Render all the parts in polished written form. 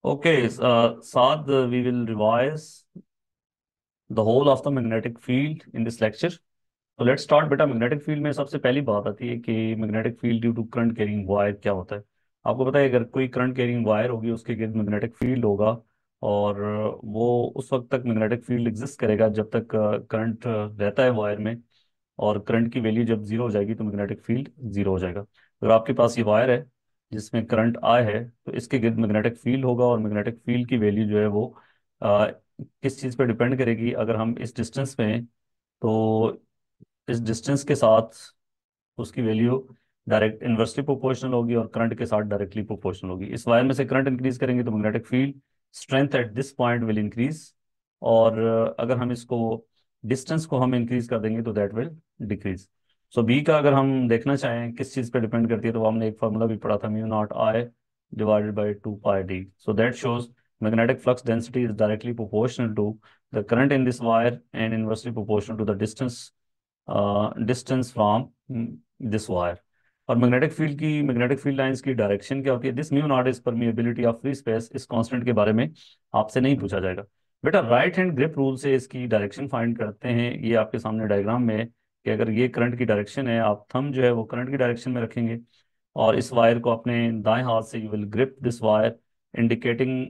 Okay, Saad, we will revise the whole of the magnetic field in this lecture. तो let's start बेटा। Magnetic field में सबसे पहली बात आती है कि magnetic field due to current carrying wire क्या होता है। आपको पता है अगर कोई करंट कैरिंग वायर होगी उसके गिर्द मैग्नेटिक फील्ड होगा, और वो उस वक्त तक मैग्नेटिक फील्ड एग्जिस्ट करेगा जब तक करंट रहता है वायर में। और करंट की वैल्यू जब जीरो हो जाएगी तो मैग्नेटिक फील्ड जीरो हो जाएगा। अगर आपके पास ये वायर है जिसमें करंट आई है तो इसके गिर्द मैग्नेटिक फील्ड होगा, और मैग्नेटिक फील्ड की वैल्यू जो है वो अ, किस चीज़ पे डिपेंड करेगी। अगर हम इस डिस्टेंस पे हैं तो इस डिस्टेंस के साथ उसकी वैल्यू डायरेक्ट इन्वर्सली प्रोपोर्शनल होगी, और करंट के साथ डायरेक्टली प्रोपोर्शनल होगी। इस वायर में से करंट इंक्रीज करेंगे तो magnetic field strength at this point will increase, और अगर हम इसको डिस्टेंस को हम इंक्रीज कर देंगे तो that will decrease. So B का अगर हम देखना चाहें किस चीज़ पे डिपेंड करती है तो हमने एक फार्मूला भी पढ़ा था, mu not I divided by 2 pi D. So that shows magnetic flux density is directly proportional to the current in this wire and inversely proportional to the distance from this wire। और magnetic field lines की direction क्या होती है। This mu naught is permeability of free space, इस constant के बारे में आपसे नहीं पूछा जाएगा बेटा। राइट हैंड ग्रिप रूल से इसकी डायरेक्शन फाइंड करते हैं। ये आपके सामने डायग्राम में है कि अगर ये करंट की डायरेक्शन है, आप थंब जो है वो करंट की डायरेक्शन में रखेंगे, और इस वायर को अपने दाएं हाथ से you will grip this wire indicating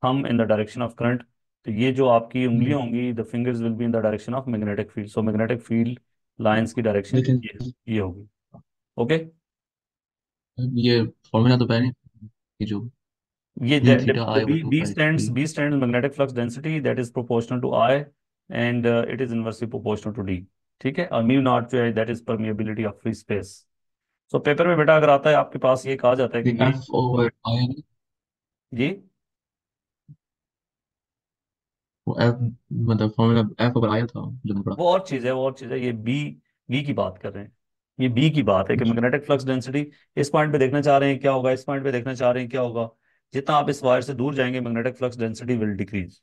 thumb in the direction of current. तो ये जो आपकी उंगलियां हम्म, होंगी, the fingers will be in the direction of magnetic field. So magnetic field lines की डायरेक्शन लेकिन ये होगी। ओके। ये फॉर्मूला तो पहले कि जो ये B theta I B two B pi stands D. B stands magnetic flux density that is proportional to I, and it is inversely proportional to D. ठीक है। और म्यू नॉट जो है that is permeability of free space. So paper में बेटा अगर आता है आपके पास ये कहा जाता है कि ये एफ ओवर आई, ये वो एफ मतलब फॉर्मूला एफ ओवर आई था जो मैं पढ़ा। वो और चीज़ है, वो और चीज़ है। ये बी बी की बात कर रहे हैं। ये बी की बात है कि मैग्नेटिक फ्लक्स डेंसिटी इस पॉइंट पे देखना चाह रहे हैं क्या होगा, इस पॉइंट पे देखना चाह रहे हैं क्या होगा। जितना आप इस वायर से दूर जाएंगे magnetic flux density will decrease,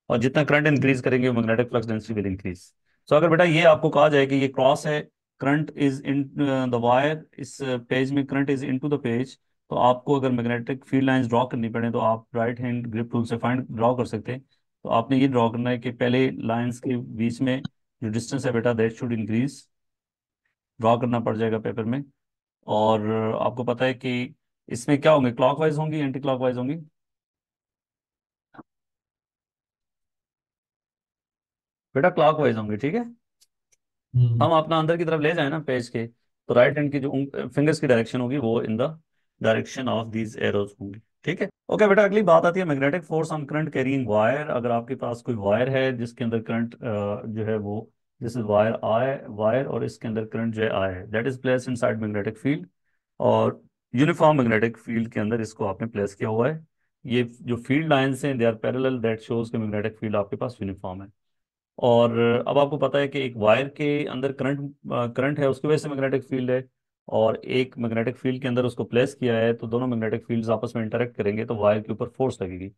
और जितना करंट इंक्रीज करेंगे magnetic flux density will increase. So अगर बेटा ये आपको कहा जाए कि ये क्रॉस है, current is in the wire, इस पेज में current is into the page, तो आपको अगर मैग्नेटिक फील्ड लाइंस ड्रॉ करनी पड़े तो आप राइट हैंड ग्रिप टूल से फाइंड ड्रॉ कर सकते हैं। तो आपने ये ड्रॉ करना है कि पहले लाइंस के बीच में जो डिस्टेंस है बेटा दैट शुड इंक्रीज, ड्रॉ करना पड़ जाएगा पेपर में। और आपको पता है कि इसमें क्या होंगे, क्लॉकवाइज होंगी एंटी क्लॉकवाइज होंगी। बेटा क्लॉकवाइज होंगे, ठीक है। हम्म, हम अपना अंदर की तरफ ले जाए ना पेज के, तो राइट हैंड की जो फिंगर्स की डायरेक्शन होगी वो in the direction of these arrows होंगी। ठीक है। ओके बेटा, अगली बात आती है magnetic force on current carrying wire. अगर आपके पास कोई वायर है जिसके अंदर करंट जो है वो, this is wire I wire, और इसके अंदर करंट जो है आई है, that is place inside magnetic field. और यूनिफॉर्म मैग्नेटिक फील्ड के अंदर इसको आपने प्लेस किया हुआ है। ये जो फील्ड लाइंस हैं they are parallel, that shows कि मैग्नेटिक फील्ड आपके पास यूनिफॉर्म है। और अब आपको पता है कि एक वायर के अंदर करंट है, उसकी वजह से मैग्नेटिक फील्ड है, और एक मैग्नेटिक फील्ड के अंदर उसको प्लेस किया है, तो दोनों मैग्नेटिक फील्ड्स आपस में इंटरेक्ट करेंगे तो वायर के ऊपर फोर्स लगेगी।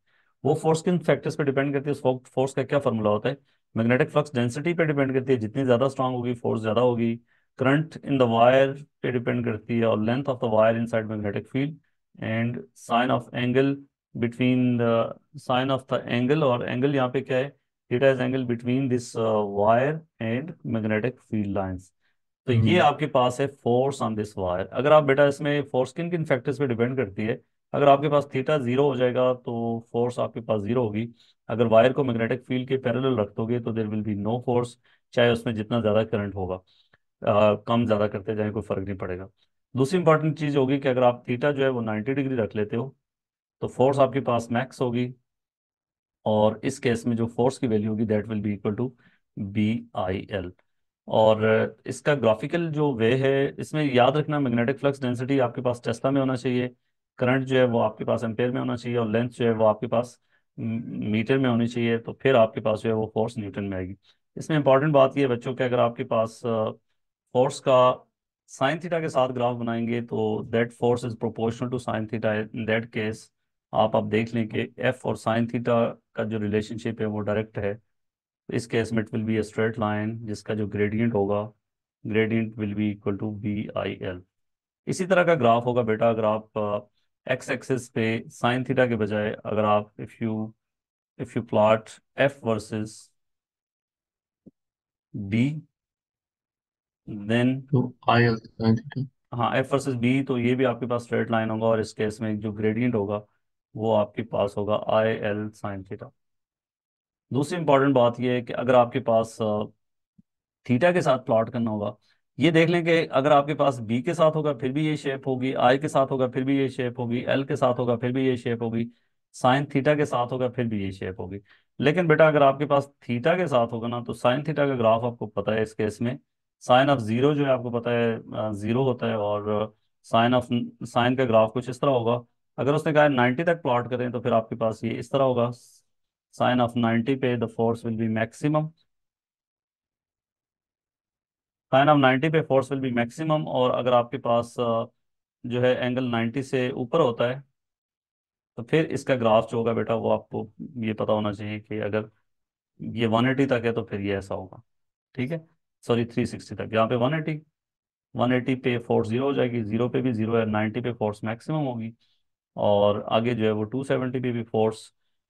वो फोर्स किन फैक्टर्स पे डिपेंड करती है, उस फोर्स का क्या फॉर्मूला होता है। मैग्नेटिक फ्लक्स डेंसिटी पे डिपेंड करती है, जितनी ज्यादा स्ट्रांग होगी फोर्स ज्यादा होगी। करंट इन द वायर पे डिपेंड करती है, और length of the wire inside magnetic field, and sine of angle between the sine of the angle, और एंगल यहाँ पे क्या है, theta is angle between this wire and magnetic field lines. तो ये हम्म, आपके पास है फोर्स ऑन दिस वायर। अगर आप बेटा इसमें फोर्स किन किन फैक्टर्स पे डिपेंड करती है, अगर आपके पास थीटा जीरो हो जाएगा तो फोर्स आपके पास जीरो होगी। अगर वायर को मैग्नेटिक फील्ड के पैरेलल रख दोगे तो there will be no force, चाहे उसमें जितना ज्यादा करंट होगा। कम ज्यादा करते जाए कोई फर्क नहीं पड़ेगा। दूसरी इंपॉर्टेंट चीज होगी कि अगर आप थीटा जो है वो 90 डिग्री रख लेते हो तो फोर्स आपके पास मैक्स होगी, और इस केस में जो फोर्स की वैल्यू होगी that will be equal to BIL। और इसका ग्राफिकल जो वे है, इसमें याद रखना मैग्नेटिक फ्लक्स डेंसिटी आपके पास टेस्ला में होना चाहिए, करंट जो है वो आपके पास एम्पेयर में होना चाहिए, और लेंथ जो है वो आपके पास मीटर में होनी चाहिए, तो फिर आपके पास जो है वो फोर्स न्यूटन में आएगी। इसमें इंपॉर्टेंट बात यह है बच्चों कि अगर आपके पास फोर्स का साइन थीटा के साथ ग्राफ बनाएंगे तो that force is proportional to sine theta. In that case आप देख लें कि एफ और साइन थीटा का जो रिलेशनशिप है वो डायरेक्ट है। तो इस केस में it will be a straight line जिसका जो ग्रेडियंट होगा, gradient will be equal to BIL। इसी तरह का ग्राफ होगा बेटा अगर आप एक्स एक्सिस पे साइन थीटा के बजाय अगर आप if you plot F versus B, then तो आई एल साइन थीटा। हाँ एफ वर्सेस बी, तो ये भी आपके पास स्ट्रेट लाइन होगा और इस केस में जो ग्रेडियंट होगा वो आपके पास होगा आई एल साइन थीटा। दूसरी इंपॉर्टेंट बात ये है कि अगर आपके पास थीटा के साथ प्लॉट करना होगा, ये देख लें कि अगर आपके पास बी के साथ होगा फिर भी ये शेप होगी, आई के साथ होगा फिर भी ये शेप होगी, एल के साथ होगा फिर भी ये शेप होगी, साइन थीटा के साथ होगा फिर भी ये शेप होगी। लेकिन बेटा अगर आपके पास थीटा के साथ होगा ना, तो साइन थीटा का ग्राफ आपको पता है इस केस में साइन ऑफ जीरो जो है आपको पता है जीरो होता है, और साइन का ग्राफ कुछ इस तरह होगा। अगर उसने कहा 90 तक प्लॉट करें तो फिर आपके पास ये इस तरह होगा, साइन ऑफ 90 पे the force will be maximum, sine of 90 पे फोर्स विल बी मैक्सिमम। और अगर आपके पास जो है एंगल 90 से ऊपर होता है तो फिर इसका ग्राफ जो होगा बेटा वो आपको ये पता होना चाहिए कि अगर ये 180 तक है तो फिर ये ऐसा होगा। ठीक है, सॉरी 360 तक, यहाँ पे 180, 180 पे फोर्स जीरो हो जाएगी, जीरो पे भी जीरो है, 90 पे फोर्स मैक्सिमम होगी, और आगे जो है वो 270 पे भी फोर्स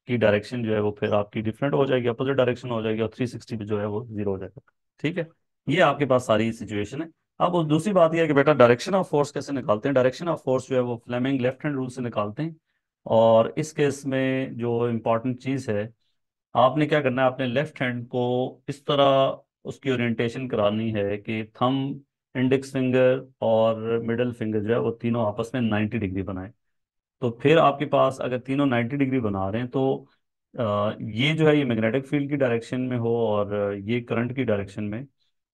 की डायरेक्शन जो है वो फिर आपकी डिफरेंट हो जाएगी, अपोजिट डायरेक्शन हो जाएगी, और 360 पे जो है वो जीरो हो जाएगा। ठीक है, ये आपके पास सारी सिचुएशन है। अब उस दूसरी बात यह है कि बेटा डायरेक्शन ऑफ फोर्स कैसे निकालते हैं। डायरेक्शन ऑफ फोर्स जो है वो फ्लेमिंग लेफ्ट हैंड रूल से निकालते हैं, और इस केस में जो इम्पोर्टेंट चीज़ है, आपने क्या करना है, अपने लेफ्ट हैंड को इस तरह उसकी ओरिएंटेशन करानी है कि थंब, इंडेक्स फिंगर और मिडल फिंगर जो है वो तीनों आपस में 90 डिग्री बनाए। तो फिर आपके पास अगर तीनों 90 डिग्री बना रहे हैं तो ये जो है ये मैग्नेटिक फील्ड की डायरेक्शन में हो, और ये करंट की डायरेक्शन में,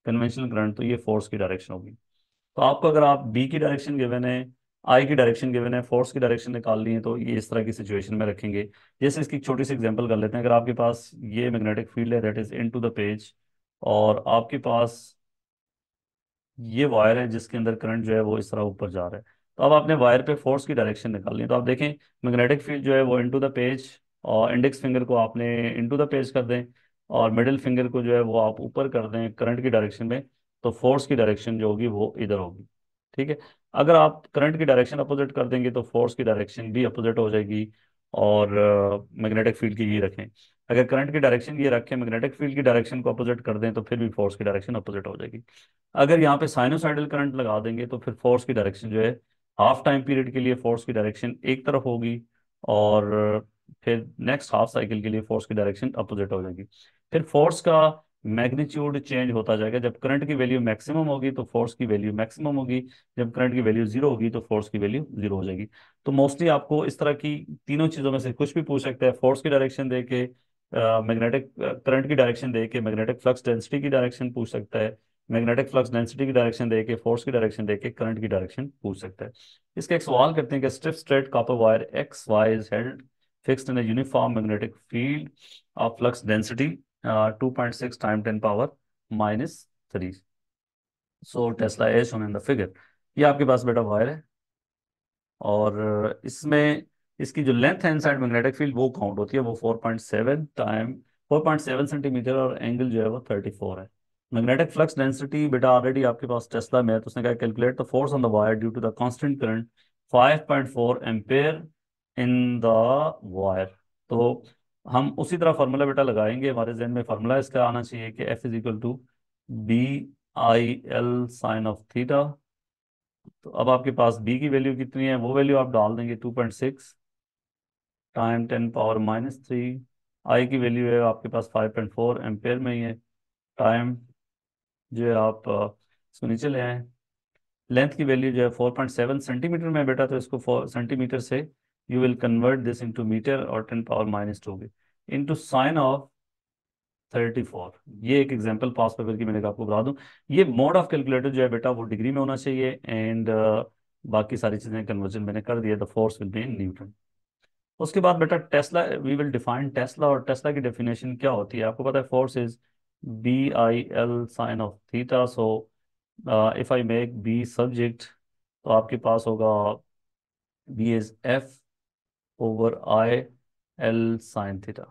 कन्वेंशनल करंट, तो ये फोर्स की डायरेक्शन होगी। तो आपको अगर आप बी की डायरेक्शन गिवन है, आई की डायरेक्शन गिवन है, फोर्स की डायरेक्शन निकालनी है, तो ये इस तरह की सिचुएशन में रखेंगे। जैसे इसकी एक छोटी सी एग्जांपल कर लेते हैं। अगर आपके पास ये मैग्नेटिक फील्ड है that is into the page, और आपके पास ये वायर है जिसके अंदर करंट जो है वो इस तरह ऊपर जा रहा है, तो अब आपने वायर पे फोर्स की डायरेक्शन निकालनी है। तो आप देखें मैग्नेटिक फील्ड जो है वो इनटू द पेज, और इंडेक्स फिंगर को आपने इनटू द पेज कर दें, और मिडिल फिंगर को जो है वो आप ऊपर कर दें करंट की डायरेक्शन में, तो फोर्स की डायरेक्शन जो होगी वो इधर होगी। ठीक है, अगर आप करंट की डायरेक्शन अपोजिट कर देंगे तो फोर्स की डायरेक्शन भी अपोजिट हो जाएगी, और मैग्नेटिक फील्ड की ये रखें, अगर करंट की डायरेक्शन ये रखें मैग्नेटिक फील्ड की डायरेक्शन को अपोजिट कर दें तो फिर भी फोर्स की डायरेक्शन अपोजिट हो जाएगी। अगर यहाँ पे साइनोसाइडल करंट लगा देंगे तो फिर फोर्स की डायरेक्शन जो है हाफ टाइम पीरियड के लिए फोर्स की डायरेक्शन एक तरफ होगी, और फिर नेक्स्ट हाफ साइकिल के लिए फोर्स की डायरेक्शन अपोजिट हो जाएगी। फिर फोर्स का मैग्नीट्यूड चेंज होता जाएगा, जब करंट की वैल्यू मैक्सिमम होगी तो फोर्स की वैल्यू मैक्सिमम होगी, जब करंट की वैल्यू जीरो होगी तो फोर्स की वैल्यू जीरो हो जाएगी। तो मोस्टली आपको इस तरह की तीनों चीज़ों में से कुछ भी पूछ सकता है, फोर्स की डायरेक्शन दे के मैग्नेटिक करंट की डायरेक्शन दे के मैग्नेटिक फ्लक्स डेंसिटी की डायरेक्शन पूछ सकता है, मैग्नेटिक फ्लक्स डेंसिटी की डायरेक्शन देके फोर्स की डायरेक्शन देके करंट की डायरेक्शन पूछ सकता है। इसका एक सवाल करते हैं कि stiff straight copper wire X Y is held fixed in a uniform magnetic field of flux density 2.6 time 10 power minus 3, so tesla as shown in the figure। ये आपके पास बेटा वायर है, और इसमें इसकी जो लेंथ है इनसाइड मैग्नेटिक फील्ड वो काउंट होती है, वो 4.7 टाइम 4.7 सेंटीमीटर, और एंगल जो है वो 34 है। मैग्नेटिक फ्लक्स डेंसिटी बेटा ऑलरेडी आपके पास टेस्ला में है, तो उसने कहा calculate the force on the wire due to the constant current 5.4 ampere in the wire. तो हम उसी तरह फार्मूला बेटा लगाएंगे, हमारे जहन में फार्मूला इसका आना चाहिए कि F is equal to B I L sine of theta. तो अब आपके पास बी की वैल्यू कितनी है, वो वैल्यू आप डाल देंगे 2.6 टाइम 10 पावर माइनस 3, आई की वैल्यू है आपके पास 5.4 एम्पेयर में ही है, टाइम जो है आप इसको नीचे ले आए, लेंथ की वैल्यू जो है 4.7 सेंटीमीटर में है बेटा, तो इसको 4 सेंटीमीटर से you will convert this into metre, और 10 power minus 2 into sine of 34। ये एक एग्जांपल पास पेपर की मैंने आपको बता दूं, ये मोड ऑफ कैलकुलेटर जो है बेटा वो डिग्री में होना चाहिए, एंड बाकी सारी चीजें कन्वर्जन मैंने कर दिया, the force will be in newton. उसके बाद बेटा tesla, we will define tesla, और टेस्ला की डेफिनेशन क्या होती है आपको पता है, force is B I L sine of theta. So if I make B subject, तो आपके पास होगा B is F over I L sine theta.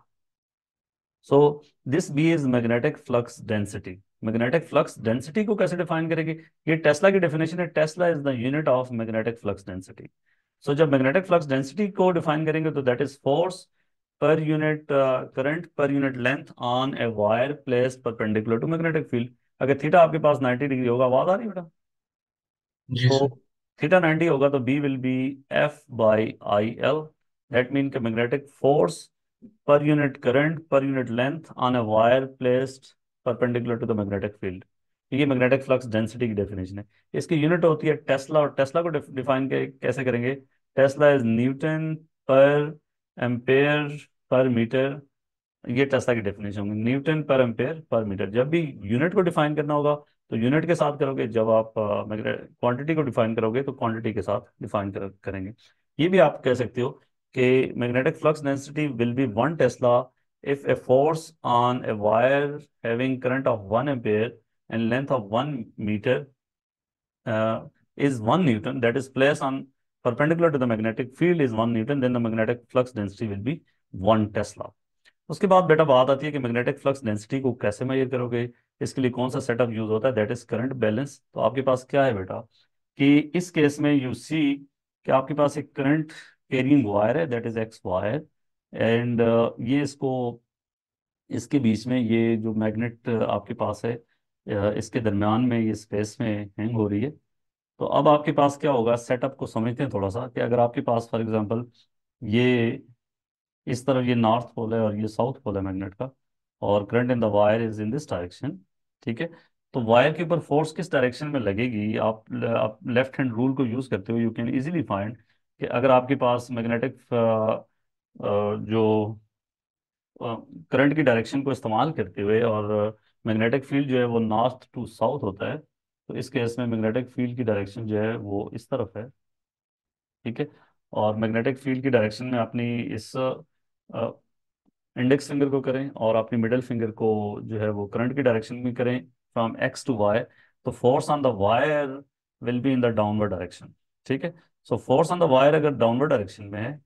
So this B is magnetic flux density. Magnetic flux density को कैसे define करेंगे, ये tesla की definition है, tesla is the unit of magnetic flux density. So जब मैग्नेटिक फ्लक्स डेंसिटी को define करेंगे तो that is force per unit current per unit length on a wire placed perpendicular to magnetic field. अगर theta आपके पास 90 degree होगा, आवाज आ रही है बेटा? जी सो सर। थीटा 90 होगा तो B will be F by I L. That mean के magnetic force per unit current per unit length on a wire placed perpendicular to the magnetic field. ये मैग्नेटिक फ्लक्स डेंसिटी की definition है। इसकी unit होती है Tesla, और Tesla को define कैसे करेंगे? Tesla is newton per ampere per metre. ये टेस्ला की डेफिनेशन होगी, newton per ampere per metre. जब भी यूनिट को डिफाइन करना होगा तो यूनिट के साथ करोगे, जब आप क्वांटिटी को डिफाइन करोगे तो क्वांटिटी के साथ डिफाइन करेंगे। ये भी आप कह सकते हो कि magnetic flux density will be 1 Tesla if a force on a wire having current of 1 ampere and length of 1 meter is 1 Newton, that is placed on perpendicular to the magnetic field is 1 Newton, then the magnetic flux density will be 1 Tesla. उसके बाद बेटा बात आती है कि magnetic flux density को कैसे major करोगे, इसके लिए कौन सा सेटअप यूज होता है, दैट इज करंट बैलेंस। तो आपके पास क्या है बेटा कि इस केस में यू सी कि आपके पास एक करंट कैरिंग वायर है, that is x wire, and ये इसको इसके बीच में ये जो मैग्नेट आपके पास है इसके दरमियान में ये स्पेस में हैंग हो रही है। तो अब आपके पास क्या होगा, सेटअप को समझते हैं थोड़ा सा, कि अगर आपके पास फॉर एग्जांपल ये इस तरफ ये नॉर्थ पोल है और ये साउथ पोल है मैग्नेट का, और current in the wire is in this direction, ठीक है। तो वायर के ऊपर फोर्स किस डायरेक्शन में लगेगी, आप लेफ्ट हैंड रूल को यूज करते हो यू कैन इजीली फाइंड कि अगर आपके पास मैग्नेटिक जो करंट की डायरेक्शन को इस्तेमाल करते हुए और मैग्नेटिक फील्ड जो है वो नॉर्थ टू साउथ होता है, तो इस केस में मैग्नेटिक फील्ड की डायरेक्शन जो है वो इस तरफ है, ठीक है। और मैग्नेटिक फील्ड की डायरेक्शन में अपनी इस इंडेक्स फिंगर को करें और अपनी मिडिल फिंगर को जो है वो करंट की डायरेक्शन में करें, फ्रॉम एक्स टू वाई, तो force on the wire will be in the downward direction, ठीक है। सो फोर्स ऑन द वायर अगर डाउनवर्ड डायरेक्शन में है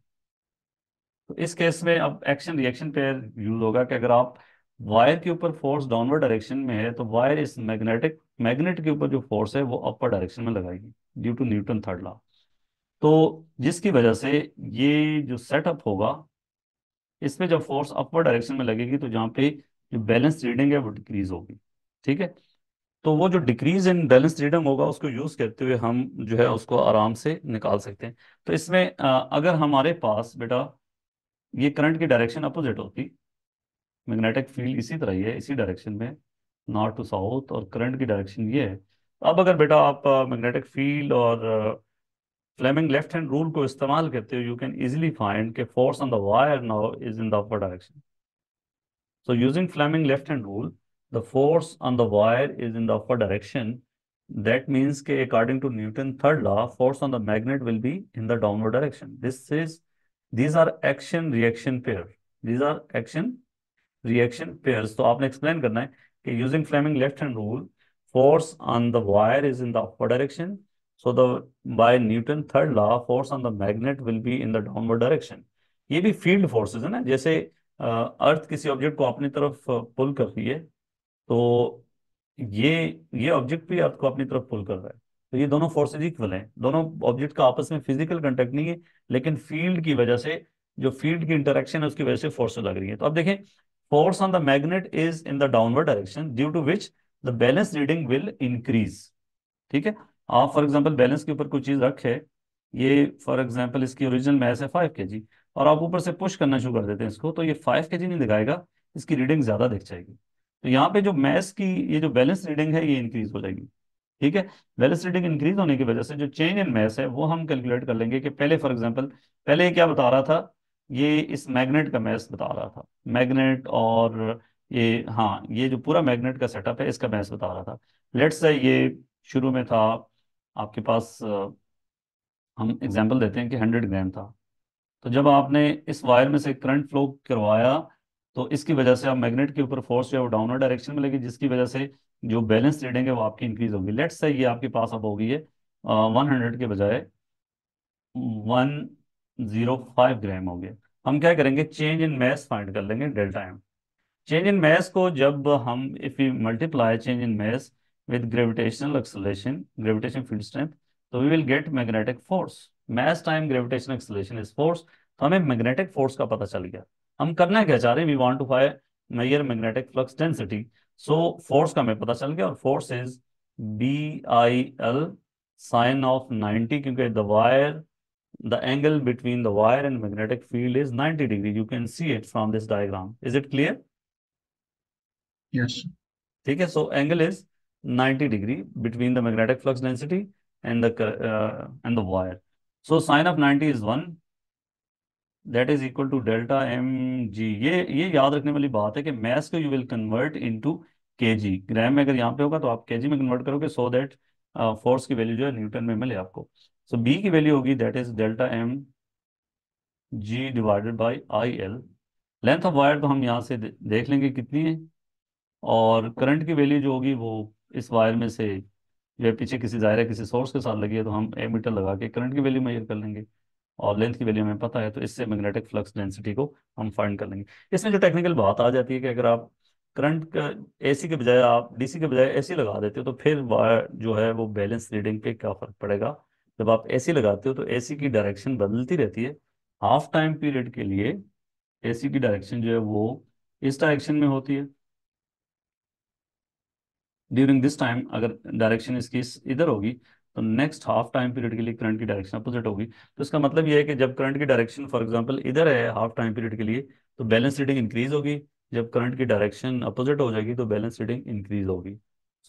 तो इस केस में अब एक्शन रिएक्शन पेयर यूज होगा कि अगर आप वायर के ऊपर फोर्स डाउनवर्ड डायरेक्शन में है तो वायर इस मैग्नेट के ऊपर जो फोर्स है वो अपर डायरेक्शन में लगाएगी due to newton third law. तो जिसकी वजह से ये जो सेटअप होगा इसमें जब फोर्स अपवर्ड डायरेक्शन में लगेगी तो जहाँ पे जो बैलेंस रीडिंग है वो डिक्रीज होगी, ठीक है। तो वो जो डिक्रीज इन बैलेंस रीडिंग होगा उसको यूज करते हुए हम जो है उसको आराम से निकाल सकते हैं। तो इसमें अगर हमारे पास बेटा ये करंट की डायरेक्शन अपोजिट होती, मैग्नेटिक फील्ड इसी तरह ही है इसी डायरेक्शन में नॉर्थ टू साउथ, और करंट की डायरेक्शन ये है। तो अब अगर बेटा आप मैग्नेटिक फील्ड और फ्लेमिंग लेफ्ट हैंड रूल को इस्तेमाल करते हो यू कैन इजीली फाइंड के force on the wire now is in the upper direction. So using Fleming left hand rule, the force on the wire is in the upper direction. That means that according to Newton third law, force on the magnet will be in the downward direction. These are action reaction pair. These are action reaction pairs. तो आपने explain करना है कि using Fleming left hand rule, force on the wire is in the upper direction. So the by Newton third law, force on the magnet will be in the downward direction. ये भी field forces है ना, जैसे अर्थ किसी object को अपनी तरफ पुल कर रही है, तो ये ये ऑब्जेक्ट भी अर्थ को अपनी तरफ पुल कर रहा है। तो ये दोनों फोर्सेज इक्वल हैं, दोनों ऑब्जेक्ट का आपस में फिजिकल कांटेक्ट नहीं है, लेकिन फील्ड की वजह से, जो फील्ड की इंटरेक्शन है उसकी वजह से फोर्सेज लग रही है। तो अब देखें, force on the magnet is in the downward direction due to which the balance reading will increase, ठीक है। आप फॉर एग्जाम्पल बैलेंस के ऊपर कोई चीज रखे, ये फॉर एग्जाम्पल इसकी ओरिजिनल मैस है 5 kg, और आप ऊपर से पुश करना शुरू कर देते हैं इसको, तो ये 5 kg नहीं दिखाएगा, इसकी रीडिंग ज्यादा दिख जाएगी। तो यहाँ पे जो मैस की ये जो बैलेंस रीडिंग है ये इंक्रीज हो जाएगी, ठीक है। बैलेंस रीडिंग इंक्रीज होने की वजह से जो चेंज इन मैस है वो हम कैलकुलेट कर लेंगे कि पहले फॉर एग्जाम्पल पहले ये क्या बता रहा था, ये इस मैग्नेट का मैस बता रहा था, मैग्नेट और ये, हाँ, ये जो पूरा मैग्नेट का सेटअप है इसका मैस बता रहा था। लेट्स से ये शुरू में था आपके पास हम एग्जांपल देते हैं कि 100 ग्राम था। तो जब आपने इस वायर में से करंट फ्लो करवाया तो इसकी वजह से आप मैग्नेट के ऊपर फोर्स जो है वो डाउनवर्ड डायरेक्शन में लगी, जिसकी वजह से जो बैलेंस रीडिंग है वो आपकी इंक्रीज होगी। लेट्स से ये आपके पास अब हो गई है 100 के बजाय 105 ग्राम हो गया। हम क्या करेंगे, चेंज इन मैस फाइंड कर लेंगे, delta M. Change in mass को जब हम if you multiply change in mass with gravitational acceleration, gravitation field strength, तो we will get magnetic force. Mass time gravitation acceleration is force. तो हमें magnetic force का पता चल गया। हम करना क्या चाह रहे हैं, we want to find measure magnetic flux density. सो फोर्स का हमें पता चल गया, और force is BIL sine of 90, क्योंकि the wire, the angle between the wire and magnetic field is 90 degree. You can see it from this diagram. Is it clear? Yes. ठीक है, so angle is 90 degree between the magnetic flux density and the wire. So sin of 90 is 1, that is equal to delta mg। ये याद रखने वाली बात है कि mass को you will convert into kg। ग्राम में अगर यहाँ पे होगा तो आप kg में कन्वर्ट करोगे, so that फोर्स की वैल्यू जो है न्यूटन में मिले आपको। सो b की वैल्यू होगी that is delta M G divided by I L. Length of wire तो हम यहाँ से देख लेंगे कितनी है, और करंट की वैल्यू जो होगी वो इस वायर में से जो है पीछे किसी ज़ाहिर है किसी सोर्स के साथ लगी है, तो हम एमीटर लगा के करंट की वैल्यू मेजर कर लेंगे, और लेंथ की वैल्यू हमें पता है, तो इससे मैग्नेटिक फ्लक्स डेंसिटी को हम फाइंड कर लेंगे। इसमें जो टेक्निकल बात आ जाती है कि अगर आप करंट का AC के बजाय आप DC के बजाय AC लगा देते हो, तो फिर वायर जो है वो बैलेंस रीडिंग पे क्या फर्क पड़ेगा। जब आप AC लगाते हो तो AC की डायरेक्शन बदलती रहती है। हाफ टाइम पीरियड के लिए AC की डायरेक्शन जो है वो इस डायरेक्शन में होती है। ड्यूरिंग दिस टाइम अगर डायरेक्शन इसकी इधर होगी, तो नेक्स्ट हाफ टाइम पीरियड के लिए करंट की डायरेक्शन अपोजिट होगी। तो इसका मतलब ये है कि जब करंट की डायरेक्शन फॉर एग्जांपल इधर है हाफ टाइम पीरियड के लिए, तो बैलेंस रीडिंग इंक्रीज होगी। जब करंट की डायरेक्शन अपोजिट हो जाएगी तो बैलेंस रीडिंग इंक्रीज होगी।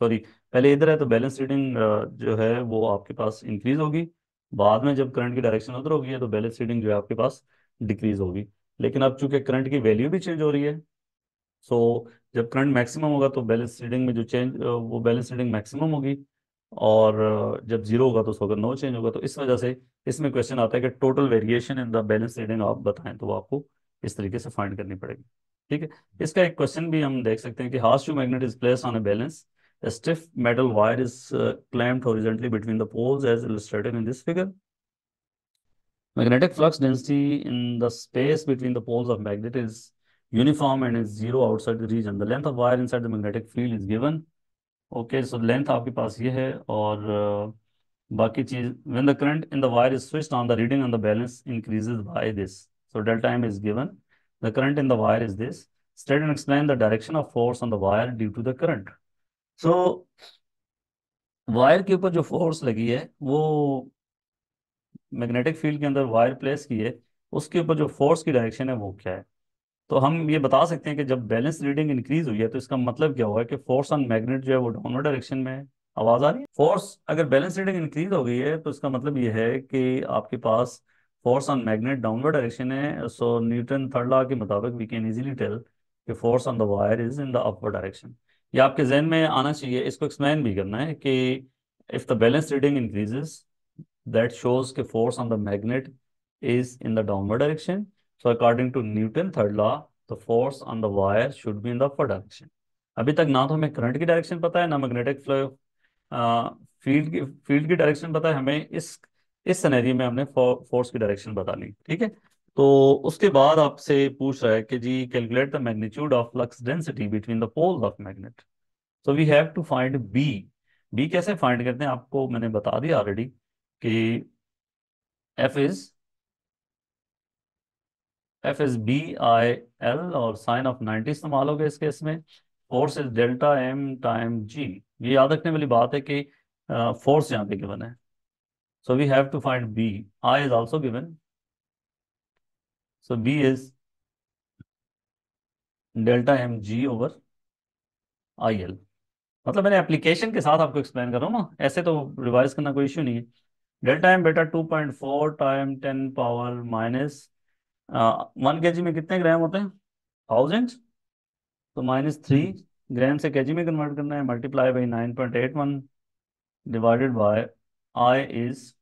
सॉरी, पहले इधर है तो बैलेंस रीडिंग जो है वो आपके पास इंक्रीज होगी। बाद में जब करंट की डायरेक्शन उधर होगी तो बैलेंस रीडिंग जो है आपके पास डिक्रीज होगी। लेकिन अब चूंकि करंट की वैल्यू भी चेंज हो रही है, सो जब करंट मैक्सिमम होगा तो बैलेंस रीडिंग में जो चेंज वो बैलेंस रीडिंग मैक्सिमम होगी, और जब जीरो होगा तो उसको अगर नो चेंज होगा, तो इस वजह से इसमें क्वेश्चन आता है कि total variation in the balance reading आप बताएं, तो वो आपको इस तरीके से फाइंड करनी पड़ेगी। ठीक है, इसका एक क्वेश्चन भी हम देख सकते हैं कि how magnet is placed on a balance, a stiff metal wire is clamped horizontally between the poles as illustrated in this figure. Magnetic flux density in the space between the poles of magnet is uniform and is zero outside the region. The length of wire inside the magnetic field is given. Okay, so length आपके पास ये है, और बाकी चीज when the current in the wire is switched on, the reading on the balance increases by this. So delta M is given. The current in the wire is this. State and explain the direction of force on the wire due to the current. So wire के ऊपर जो force लगी है वो magnetic field के अंदर wire place की है, उसके ऊपर जो फोर्स की डायरेक्शन है वो क्या है। तो हम ये बता सकते हैं कि जब बैलेंस रीडिंग इंक्रीज हुई है तो इसका मतलब क्या हुआ है कि फोर्स ऑन मैग्नेट जो है वो डाउनवर्ड डायरेक्शन में है। आवाज आ रही है? फोर्स अगर बैलेंस रीडिंग इंक्रीज हो गई है तो इसका मतलब ये है कि आपके पास force on magnet downward direction है। सो न्यूटन थर्ड लॉ के मुताबिक वी कैन इजीली टेल कि force on the wire is in the upward direction. ये आपके जहन में आना चाहिए। इसको एक्सप्लेन भी करना है कि if the balance reading increases that shows कि force on the magnet is in the downward direction. So according to Newton third law, the force on the wire should be in the upward direction. अभी तक ना तो हमें current की direction पता है, ना मैग्नेटिक फ्लो फील्ड की डायरेक्शन पता है। हमें इस सिनेरियो में हमने फोर्स की डायरेक्शन बता ली। ठीक है, तो उसके बाद आपसे पूछ रहा है कि जी calculate the magnitude of flux density between the poles of magnet. So we have to find B. B कैसे फाइंड करते हैं आपको मैंने बता दिया ऑलरेडी कि एफ इज BIL, और साइन ऑफ 90 इस्तेमाल होगा इस केस में। Force is delta M time G. ये याद रखने वाली बात है कि फोर्स यहाँ पे गिवन है, so we have to find B. I is also given, so B is delta M G over IL। मतलब मैंने एप्लीकेशन के साथ आपको एक्सप्लेन कर रहा हूँ ना, ऐसे तो रिवाइज करना कोई इश्यू नहीं है। डेल्टा एम बेटा 2.4 टाइम 10 पावर माइनस 1 kg में कितने ग्राम होते हैं? 1000। तो -3 ग्राम से kg में कन्वर्ट करना है, multiply by 9.81 divided by I is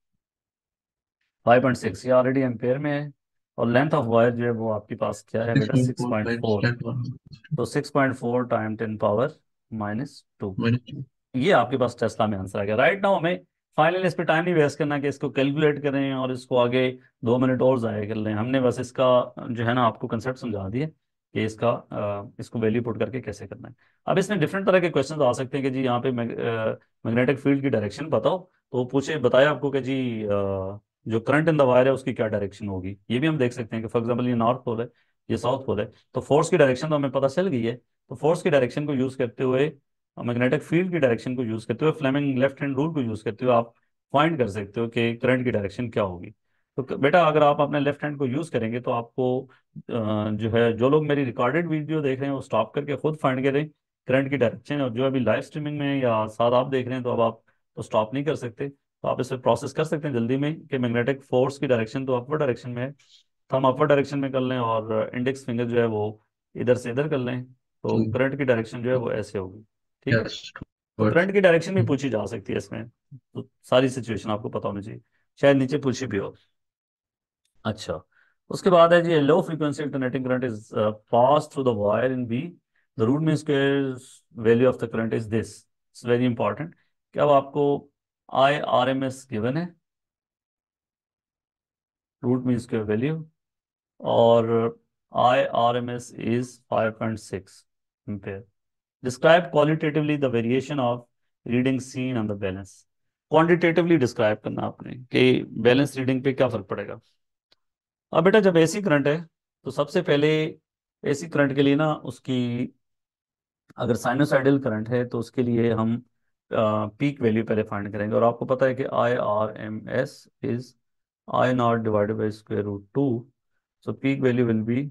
5.6। ये ऑलरेडी एम्पेयर में है। और लेंथ ऑफ वायर जो है वो आपके पास क्या है बेटा? 6.4 टाइम्स 6.4। 10 पावर तो 6.4 टाइम 10 पावर -2। -2। ये आपके पास टेस्ला में आंसर आ गया। राइट नाउ हमें फाइनली इस पे टाइम नहीं वेस्ट करना कि इसको कैलकुलेट करें और इसको आगे 2 मिनट और ज़ाया कर लें। हमने बस इसका जो है ना आपको कंसेप्ट समझा दिए कि इसको वैल्यू पुट करके कैसे करना है। अब इसमें डिफरेंट तरह के क्वेश्चन आ सकते हैं कि जी यहाँ पे मैग्नेटिक फील्ड की डायरेक्शन बताओ, तो पूछे बताया आपको कि जी जो करंट इन द वायर है उसकी क्या डायरेक्शन होगी। ये भी हम देख सकते हैं कि फॉर एग्जांपल ये नॉर्थ पोल है, ये साउथ पोल है, तो फोर्स की डायरेक्शन तो हमें पता चल गई है। तो फोर्स की डायरेक्शन को यूज करते हुए, मैग्नेटिक फील्ड की डायरेक्शन को यूज करते हुए, फ्लेमिंग लेफ्ट हैंड रूल को यूज करते हुए आप फाइंड कर सकते हो कि करंट की डायरेक्शन क्या होगी। तो बेटा अगर आप अपने लेफ्ट हैंड को यूज करेंगे तो आपको जो है, जो लोग मेरी रिकॉर्डेड वीडियो देख रहे हैं वो स्टॉप करके खुद फाइंड करें करंट की डायरेक्शन। और जो अभी लाइव स्ट्रीमिंग में या साथ आप देख रहे हैं तो अब आप तो स्टॉप नहीं कर सकते, तो आप इसे प्रोसेस कर सकते हैं जल्दी में कि मैग्नेटिक फोर्स की डायरेक्शन तो अपवर्ड डायरेक्शन में है, तो हम अपवर्ड डायरेक्शन में कर लें और इंडेक्स फिंगर जो है वो इधर से इधर कर लें, तो ठीक। करंट की डायरेक्शन जो है वो ऐसे होगी। ठीक है। यस। तो करंट की डायरेक्शन भी हम्म। पूछी जा सकती है इसमें, तो सारी सिचुएशन आपको पता होनी चाहिए, शायद नीचे पूछी भी हो। अच्छा, उसके बाद है जी low frequency alternating current is pass through the wire in B, the root mean square value of the current is this. It's very important कि अब आपको I R M S given है, रूट मीन स्क्वायर वैल्यू, और I R M S is 5.6 ampere. Describe qualitatively the variation of reading seen on the balance. Quantitatively describe करना आपने कि balance reading पे क्या फर्क पड़ेगा। अब बेटा जब एसी करंट है तो सबसे पहले एसी करंट के लिए ना उसकी, अगर साइनोसाइडल करंट है तो उसके लिए हम पीक वैल्यू पहले फाइंड करेंगे, और आपको पता है कि I R M S is I naught divided by square root two, so peak value will be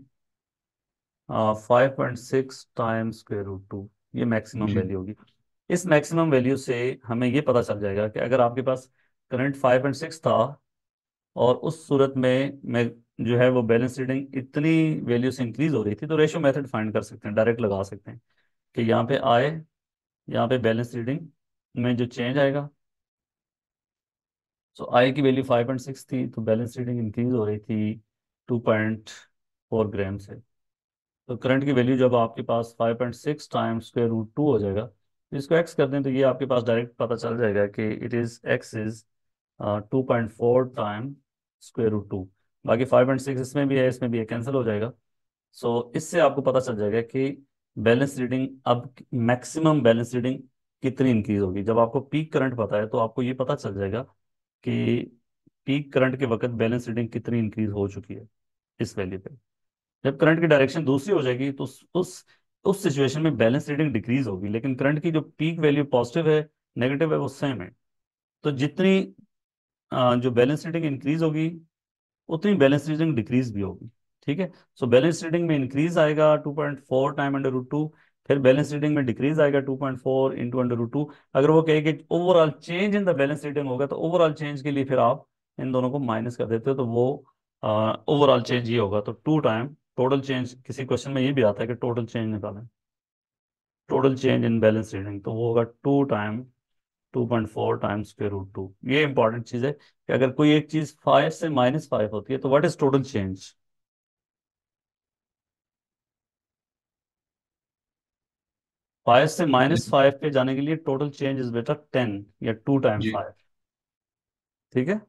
5.6 times square root two. ये मैक्सिमम जी वैल्यू होगी। इस मैक्सिमम वैल्यू से हमें ये पता चल जाएगा कि अगर आपके पास करंट 5.6 था और उस सूरत में मैं जो है वो बैलेंस रीडिंग इतनी वैल्यू से इंक्रीज हो रही थी, तो रेशियो मेथड फाइंड कर सकते हैं, डायरेक्ट लगा सकते हैं कि यहाँ पे आए, यहाँ पे बैलेंस रीडिंग में जो चेंज आएगा, सो आई की वैल्यू 5.6 थी तो बैलेंस रीडिंग इंक्रीज हो रही थी 2.4 ग्राम से। तो करंट की वैल्यू जब आपके पास 5.6 टाइम्स स्क्वायर रूट टू हो जाएगा, तो इसको एक्स कर दें तो ये आपके पास डायरेक्ट पता चल जाएगा कि it is X is 2.4 time square root two. बाकी 5.6 इसमें भी है इसमें भी है, कैंसिल हो जाएगा। सो इससे आपको पता चल जाएगा कि बैलेंस रीडिंग अब मैक्सिमम बैलेंस रीडिंग कितनी इंक्रीज होगी। जब आपको पीक करंट पता है तो आपको ये पता चल जाएगा कि पीक करंट के वक्त बैलेंस रीडिंग कितनी इंक्रीज हो चुकी है इस वैल्यू पे। जब करंट की डायरेक्शन दूसरी हो जाएगी तो उस सिचुएशन में बैलेंस रीडिंग डिक्रीज होगी, लेकिन करंट की जो पीक वैल्यू पॉजिटिव है नेगेटिव है वो सेम है। तो जितनी जो बैलेंस रीडिंग इंक्रीज होगी उतनी बैलेंस रीडिंग डिक्रीज भी होगी। ठीक है। सो बैलेंस रीडिंग में इंक्रीज आएगा 2.4 टाइम अंडर रूट टू, फिर बैलेंस रीडिंग में डिक्रीज आएगा 2.4 इंटू अंडर रूट टू। अगर वो कहे कि overall change in the balance reading होगा तो ओवरऑल चेंज के लिए फिर आप इन दोनों को माइनस कर देते हो, तो वो ओवरऑल चेंज ये होगा। तो 2 टाइम टोटल चेंज, किसी क्वेश्चन में ये भी आता है कि टोटल चेंज निकालें, total change in balance reading, तो वो होगा 2 time 2.4 times square root two. ये इंपॉर्टेंट चीज है कि अगर कोई एक चीज 5 से -5 होती है तो व्हाट इज टोटल चेंज। 5 से -5 पे जाने के लिए टोटल चेंज इज बेटा 10 या 2 टाइम जी। 5। ठीक है,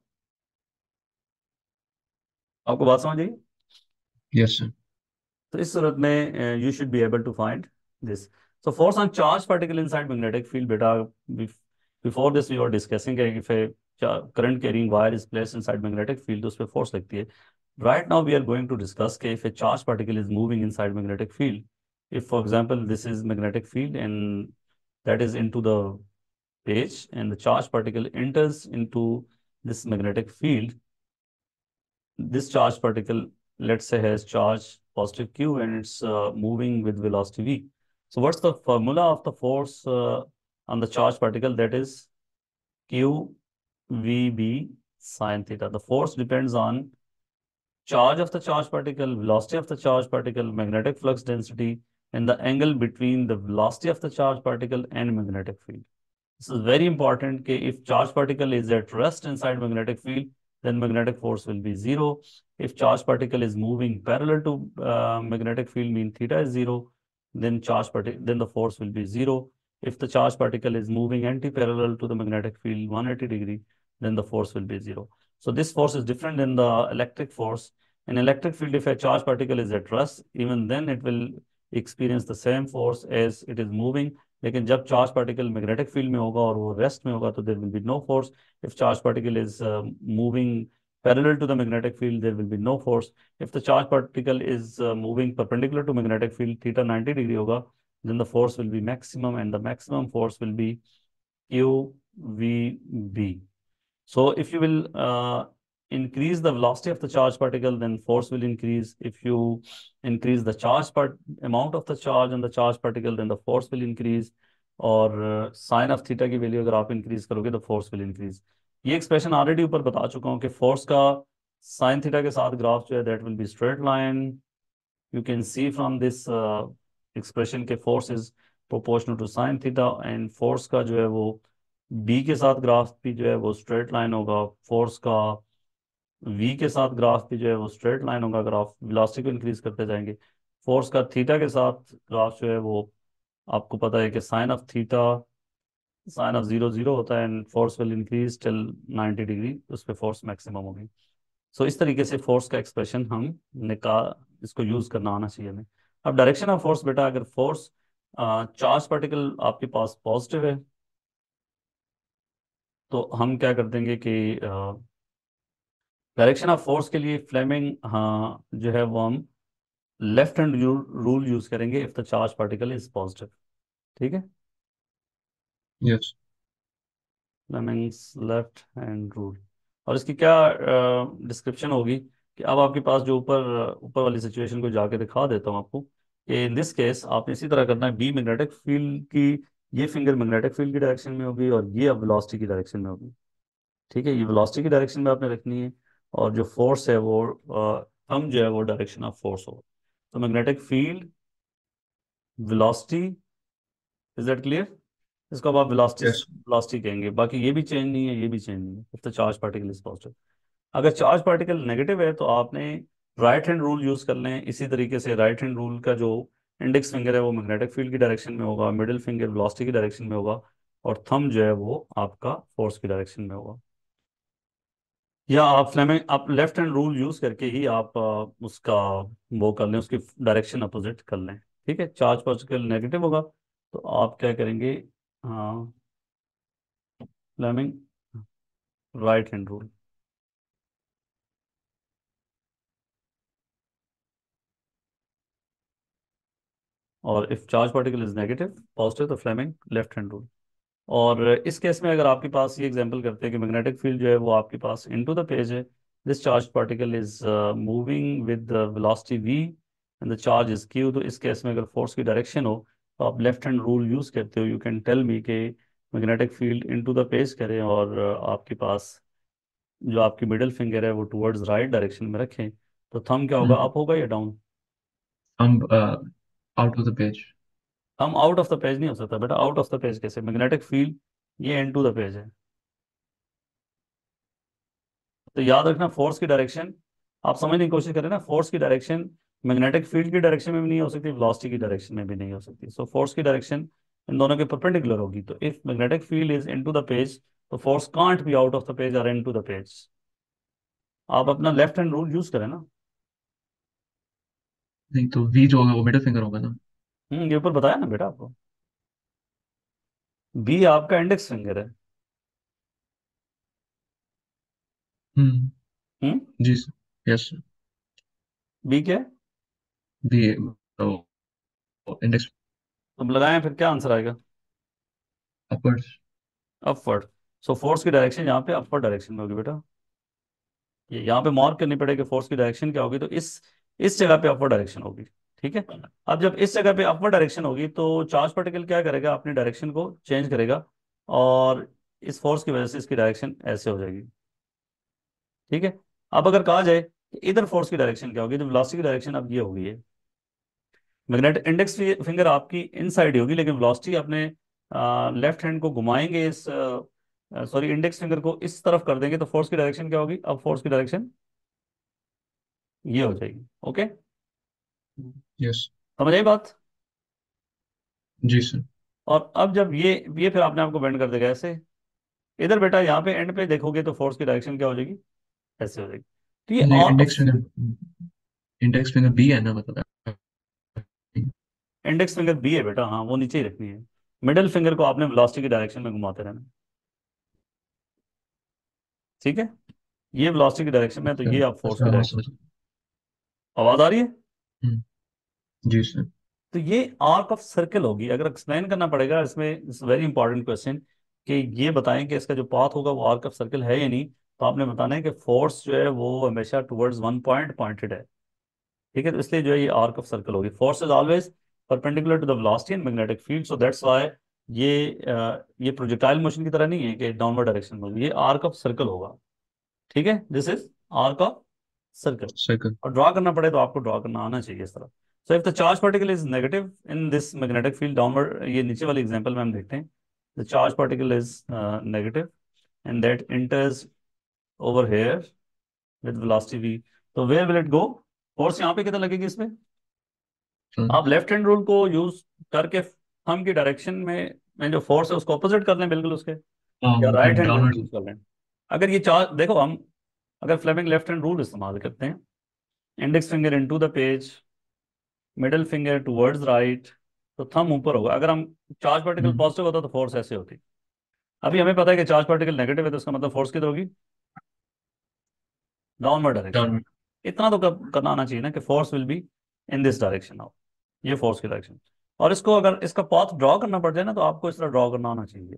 आपको बात समझ आई। Yes sir. तो इस सूरत में you should be able to find this. So force on charge particle inside magnetic field बेटा, before this we were discussing if a current carrying wire is placed inside magnetic field तो उस पर force लगती है। Right now, we are going to discuss if a charged particle is moving inside magnetic field. If, for example, this is magnetic field and that is into the page, and the charged particle enters into this magnetic field, this charged particle, let's say, has charge positive q and it's moving with velocity v. So, what's the formula of the force on the charged particle? That is q vb sine theta. The force depends on charge of the charged particle, velocity of the charged particle, magnetic flux density, and the angle between the velocity of the charged particle and magnetic field. This is very important कि if charged particle is at rest inside magnetic field, then magnetic force will be zero. If charged particle is moving parallel to magnetic field, mean theta is zero, then then the force will be zero. If the charged particle is moving anti-parallel to the magnetic field 180 degree, then the force will be zero. So this force is different than the electric force. In electric field, if a charged particle is at rest, even then it will experience the same force as it is moving, लेकिन जब charge particle magnetic field में होगा और वो rest में होगा तो there will be no force. If charge particle is moving parallel to the magnetic field, there will be no force. If the charge particle is moving perpendicular to magnetic field, theta 90 degree hoga, then the force will be maximum, and the maximum force will be QVB. So if you will increase the velocity of the charge particle, then force will increase. If you increase the amount of the charge on the charge particle, then the force will increase. और sine of theta की value अगर आप increase करोगे तो force will increase. ये expression already ऊपर बता चुका हूँ कि फोर्स का साइन थीटा के साथ ग्राफ जो है that will be straight line. You can see from this expression के force is proportional to sine theta, and force का जो है वो बी के साथ ग्राफ भी जो है वो स्ट्रेट लाइन होगा. फोर्स का वी के साथ ग्राफ भी जो है वो स्ट्रेट लाइन होगा अगर आप वेलोसिटी को इंक्रीज करते जाएंगे. फोर्स का थीटा के साथ ग्राफ जो है वो आपको पता है कि साइन ऑफ जीरो जीरो होता है, and force will increase till 90 degree, उस पर फोर्स मैक्सिमम होगी. सो इस तरीके से फोर्स का एक्सप्रेशन हम निकाल इसको यूज करना आना चाहिए हमें. अब डायरेक्शन ऑफ फोर्स बेटा, अगर फोर्स चार्ज पार्टिकल आपके पास पॉजिटिव है तो हम क्या कर देंगे कि डायरेक्शन ऑफ फोर्स के लिए फ्लेमिंग हाँ जो है वो हम लेफ्ट हैंड रूल यूज करेंगे if the charge particle is positive. ठीक है, yes. Fleming's left hand rule. और इसकी क्या डिस्क्रिप्शन होगी कि अब आपके पास जो ऊपर ऊपर वाली सिचुएशन को जाके दिखा देता हूँ आपको कि इन दिस केस आपने इसी तरह करना है. बी मैग्नेटिक फील्ड की ये फिंगर मैग्नेटिक फील्ड की डायरेक्शन में होगी और ये अब वेलोसिटी की डायरेक्शन में होगी. ठीक है, ये वेलोसिटी की डायरेक्शन में आपने रखनी है, और जो फोर्स है वो थंब जो है वो डायरेक्शन ऑफ फोर्स होगा. तो magnetic field velocity, is that clear? इसको अब आप वेलोसिटी यस. वेलोसिटी कहेंगे. बाकी ये भी चेंज नहीं है, ये भी चेंज नहीं है if the charge particle is positive. अगर चार्ज पार्टिकल नेगेटिव है तो आपने राइट हैंड रूल यूज कर लें. इसी तरीके से राइट हैंड रूल का जो इंडेक्स फिंगर है वो मैग्नेटिक फील्ड की डायरेक्शन में होगा, मिडिल फिंगर वेलोसिटी की डायरेक्शन में होगा, और थंब जो है वो आपका फोर्स की डायरेक्शन में होगा. या आप लेफ्ट हैंड रूल यूज करके ही आप उसका वो कर लें, उसकी डायरेक्शन अपोजिट कर लें. ठीक है, चार्ज पार्टिकल नेगेटिव होगा तो आप क्या करेंगे, हाँ फ्लेमिंग राइट हैंड रूल. और if charge particle is negative positive तो फ्लेमिंग लेफ्ट हैंड रूल. और इस केस में अगर आपके पास ये एग्जांपल करते हैं कि मैग्नेटिक फील्ड जो है वो आपके पास इनटू द पेज है, this charge particle is moving with velocity v and the charge is q. तो इस केस में अगर फोर्स की डायरेक्शन हो तो आप लेफ्ट हैंड रूल यूज करते हो. यू कैन टेल मी कि magnetic field into the page करें और आपके पास जो आपकी मिडिल फिंगर है वो टुवर्ड्स राइट डायरेक्शन में रखें, तो थंब क्या होगा, अप होगा या डाउन? हम out of the page. Thumb out of the page नहीं हो सकता बेटा. आउट ऑफ द पेज कैसे? मैग्नेटिक फील्ड ये इनटू द पेज है. तो याद रखना फोर्स की डायरेक्शन आप समझने की कोशिश करें ना. फोर्स की डायरेक्शन मैग्नेटिक फील्ड की डायरेक्शन में भी नहीं हो सकती, वेलोसिटी की डायरेक्शन में भी नहीं हो सकती. सो फोर्स की डायरेक्शन इन दोनों के परपेंडिकुलर होगी. तो if magnetic field is into the page तो force can't be out of the page और इनटू द पेज. आप अपना लेफ्ट हैंड रूल यूज करें ना. नहीं तो वी जो होगा वो मिडिल फिंगर होगा ना. ये ऊपर बताया ना बेटा आपको, बी आपका इंडेक्स फिंगर है. हम्म. हम्म, जी सर. Yes sir. बी क्या है? बी तो इंडेक्स तुम लगाएं फिर क्या आंसर आएगा? अपवर्ड्स. अपवर्ड. सो फोर्स की डायरेक्शन यहाँ पे अपवर्ड डायरेक्शन में होगी बेटा. ये यहाँ पे मार्क करनी पड़ेगी फोर्स की डायरेक्शन क्या होगी, तो इस जगह पे अपवर्ड डायरेक्शन होगी. ठीक है, अब जब इस जगह पे अपवर्ड डायरेक्शन होगी तो चार्ज पार्टिकल क्या करेगा, अपनी डायरेक्शन को चेंज करेगा, और इस फोर्स की वजह से इसकी डायरेक्शन ऐसे हो जाएगी. ठीक है, अब अगर कहा जाए कि इधर फोर्स की डायरेक्शन क्या होगी, तो वेलोसिटी की डायरेक्शन अब ये होगी है. मैग्नेटिक इंडेक्स फिंगर आपकी इन साइड होगी, लेकिन वेलोसिटी अपने लेफ्ट हैंड को घुमाएंगे, इस सॉरी इंडेक्स फिंगर को इस तरफ कर देंगे तो फोर्स की डायरेक्शन क्या होगी, अब फोर्स की डायरेक्शन ये हो जाएगी. Okay, yes. समझ आई बात? जी सर. और अब जब ये फिर आपने आपको बेंड कर देगा ऐसे. इधर बेटा यहाँ पे एंड पे देखोगे तो फोर्स की डायरेक्शन क्या हो जाएगी, ऐसे हो जाएगी. तो ये नहीं ऑफ इंडेक्स फिंगर बी है ना मतलब. इंडेक्स फिंगर बी है बेटा, हाँ वो नीचे ही रखनी है. मिडिल फिंगर को आपने वेलोसिटी की डायरेक्शन में घुमाते रहना, ठीक है। ये वेलोसिटी की डायरेक्शन में है, तो अच्छा। ये आप फोर्स की अच्छा, हाँ डायरेक्शन। समझ। आवाज आ रही है? हम्म, जी सर। तो ये आर्क ऑफ सर्कल होगी। अगर एक्सप्लेन करना पड़ेगा इसमें, इट्स वेरी इंपॉर्टेंट क्वेश्चन, कि ये बताएं कि इसका जो पाथ होगा वो आर्क ऑफ सर्कल है या नहीं। तो आपने बताना है कि फोर्स जो है वो हमेशा टुवर्ड्स वन पॉइंट पॉइंटेड है, ठीक है। तो इसलिए जो है ये आर्क ऑफ सर्कल होगी। Force is always perpendicular to the velocity and magnetic field, so that's why ये प्रोजेक्टाइल मोशन की तरह नहीं है कि डाउनवर्ड डायरेक्शन में होगी, ये आर्क ऑफ सर्कल होगा, ठीक है। This is arc of circle. Circle. और ड्रॉ करना पड़े तो आपको ड्रॉ करना आना चाहिए इस तरह। So if the charge particle is negative in this magnetic field downward, ये नीचे वाले एग्जांपल में हम देखते हैं, the charge particle is negative and that enters over here with velocity v, तो where will it go? Force यहाँ पे कितना लगेगी इसमें? हाँ आप लेफ्ट हैंड रूल को यूज करके थंब की डायरेक्शन में जो फोर्स है उसको ऑपोजिट कर लें बिल्कुल उसके, हाँ, या राइट मतलब हैंड रूल डाउनवर्ड। यूज कर लें। अगर ये चार्ज देखो, हम अगर फ्लेमिंग लेफ्ट हैंड रूल इस्तेमाल करते हैं, index finger into the page, middle finger towards right, तो थंब ऊपर होगा। अगर हम चार्ज पार्टिकल हम्म, पॉजिटिव होता तो फोर्स ऐसे होती। अभी हमें पता है कि चार्ज पार्टिकल नेगेटिव है, तो इसका मतलब फोर्स किधर होगी? Downward direction. डाउनवर्ड। इतना तो करना आना चाहिए ना कि force will be in this direction now, ये फोर्स की डायरेक्शन। और इसको अगर इसका पाथ ड्रॉ करना पड़ जाए ना, तो आपको इस तरह ड्रॉ करना आना चाहिए,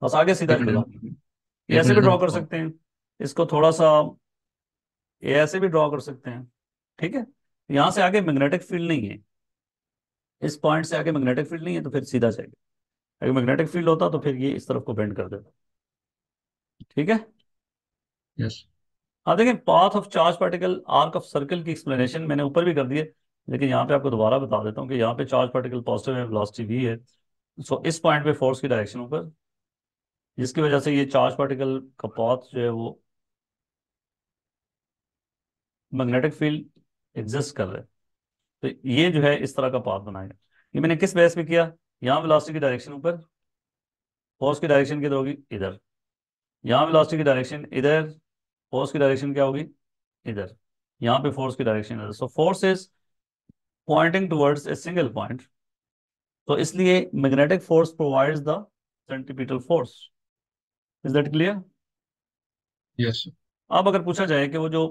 बस आगे सीधा एक चले जाओ। मिनट। ये एक ऐसे भी मिनट ड्रॉ कर ना। सकते हैं, इसको थोड़ा सा ये ऐसे भी ड्रॉ कर सकते हैं, ठीक है। यहाँ से आगे मैग्नेटिक फील्ड नहीं है, इस पॉइंट से आगे मैग्नेटिक फील्ड नहीं है, तो फिर सीधा चलेगा। अगर मैग्नेटिक फील्ड होता तो फिर ये इस तरफ को बेंड कर देता, ठीक है। यस। हाँ देखें, path of charge particle arc of circle की एक्सप्लेनेशन मैंने ऊपर भी कर दी है, लेकिन यहाँ पे आपको दोबारा बता देता हूँ कि यहाँ पे चार्ज पार्टिकल पॉजिटिव है, वेलोसिटी v है। सो इस पॉइंट पे फोर्स की डायरेक्शन ऊपर, जिसकी वजह से ये चार्ज पार्टिकल का पाथ जो है वो मैग्नेटिक फील्ड एग्जिस्ट कर रहा है। तो ये जो है इस तरह का पाथ बनाएगा। ये मैंने किस बेस पे किया? यहाँ वेलोसिटी की डायरेक्शन ऊपर, फोर्स की डायरेक्शन किधर होगी? इधर। यहाँ वेलोसिटी की डायरेक्शन इधर, फोर्स की डायरेक्शन क्या होगी? इधर। यहाँ पे फोर्स की डायरेक्शन इधर, so force is pointing towards a single point. तो इसलिए magnetic force provides the centripetal force. Is that clear? Yes. अब अगर पूछा जाए कि वो जो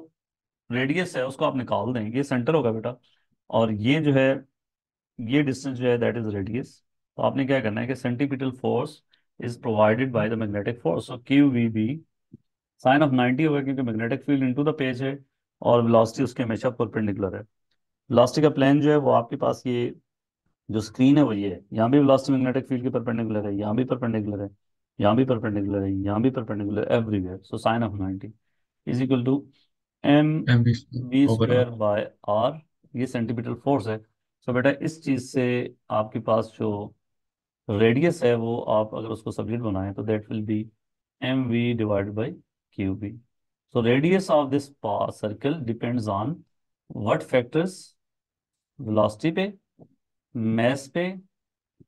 रेडियस है उसको आप निकाल दें, ये सेंटर होगा बेटा, और ये जो है ये डिस्टेंस जो है दैट इज रेडियस, तो आपने क्या करना है कि centripetal force is provided by the magnetic force, so Q V B sine of 90 होगा, क्योंकि magnetic field into the page है और वेलोसिटी उसके हमेशा परपेंडिकुलर है। वेलोसिटी का प्लेन जो है वो आपके पास ये जो स्क्रीन है वो ये है, यहाँ भी वेलोसिटी मैग्नेटिक फील्ड के परपेंडिकुलर है, यहाँ भी परपेंडिकुलर है, यहाँ भी परपेंडिकुलर है, यहाँ भी perpendicular, everywhere. So sine of 90 is equal to M M B V over square R. By R, ये सेंटीमीटर फोर्स है। सो बेटा इस चीज से आपके पास जो रेडियस है वो आप अगर उसको सब्जेक्ट बनाएं तो that will be M V divided by Q B. So radius of this circle depends on what factors? Velocity पे, mass पे,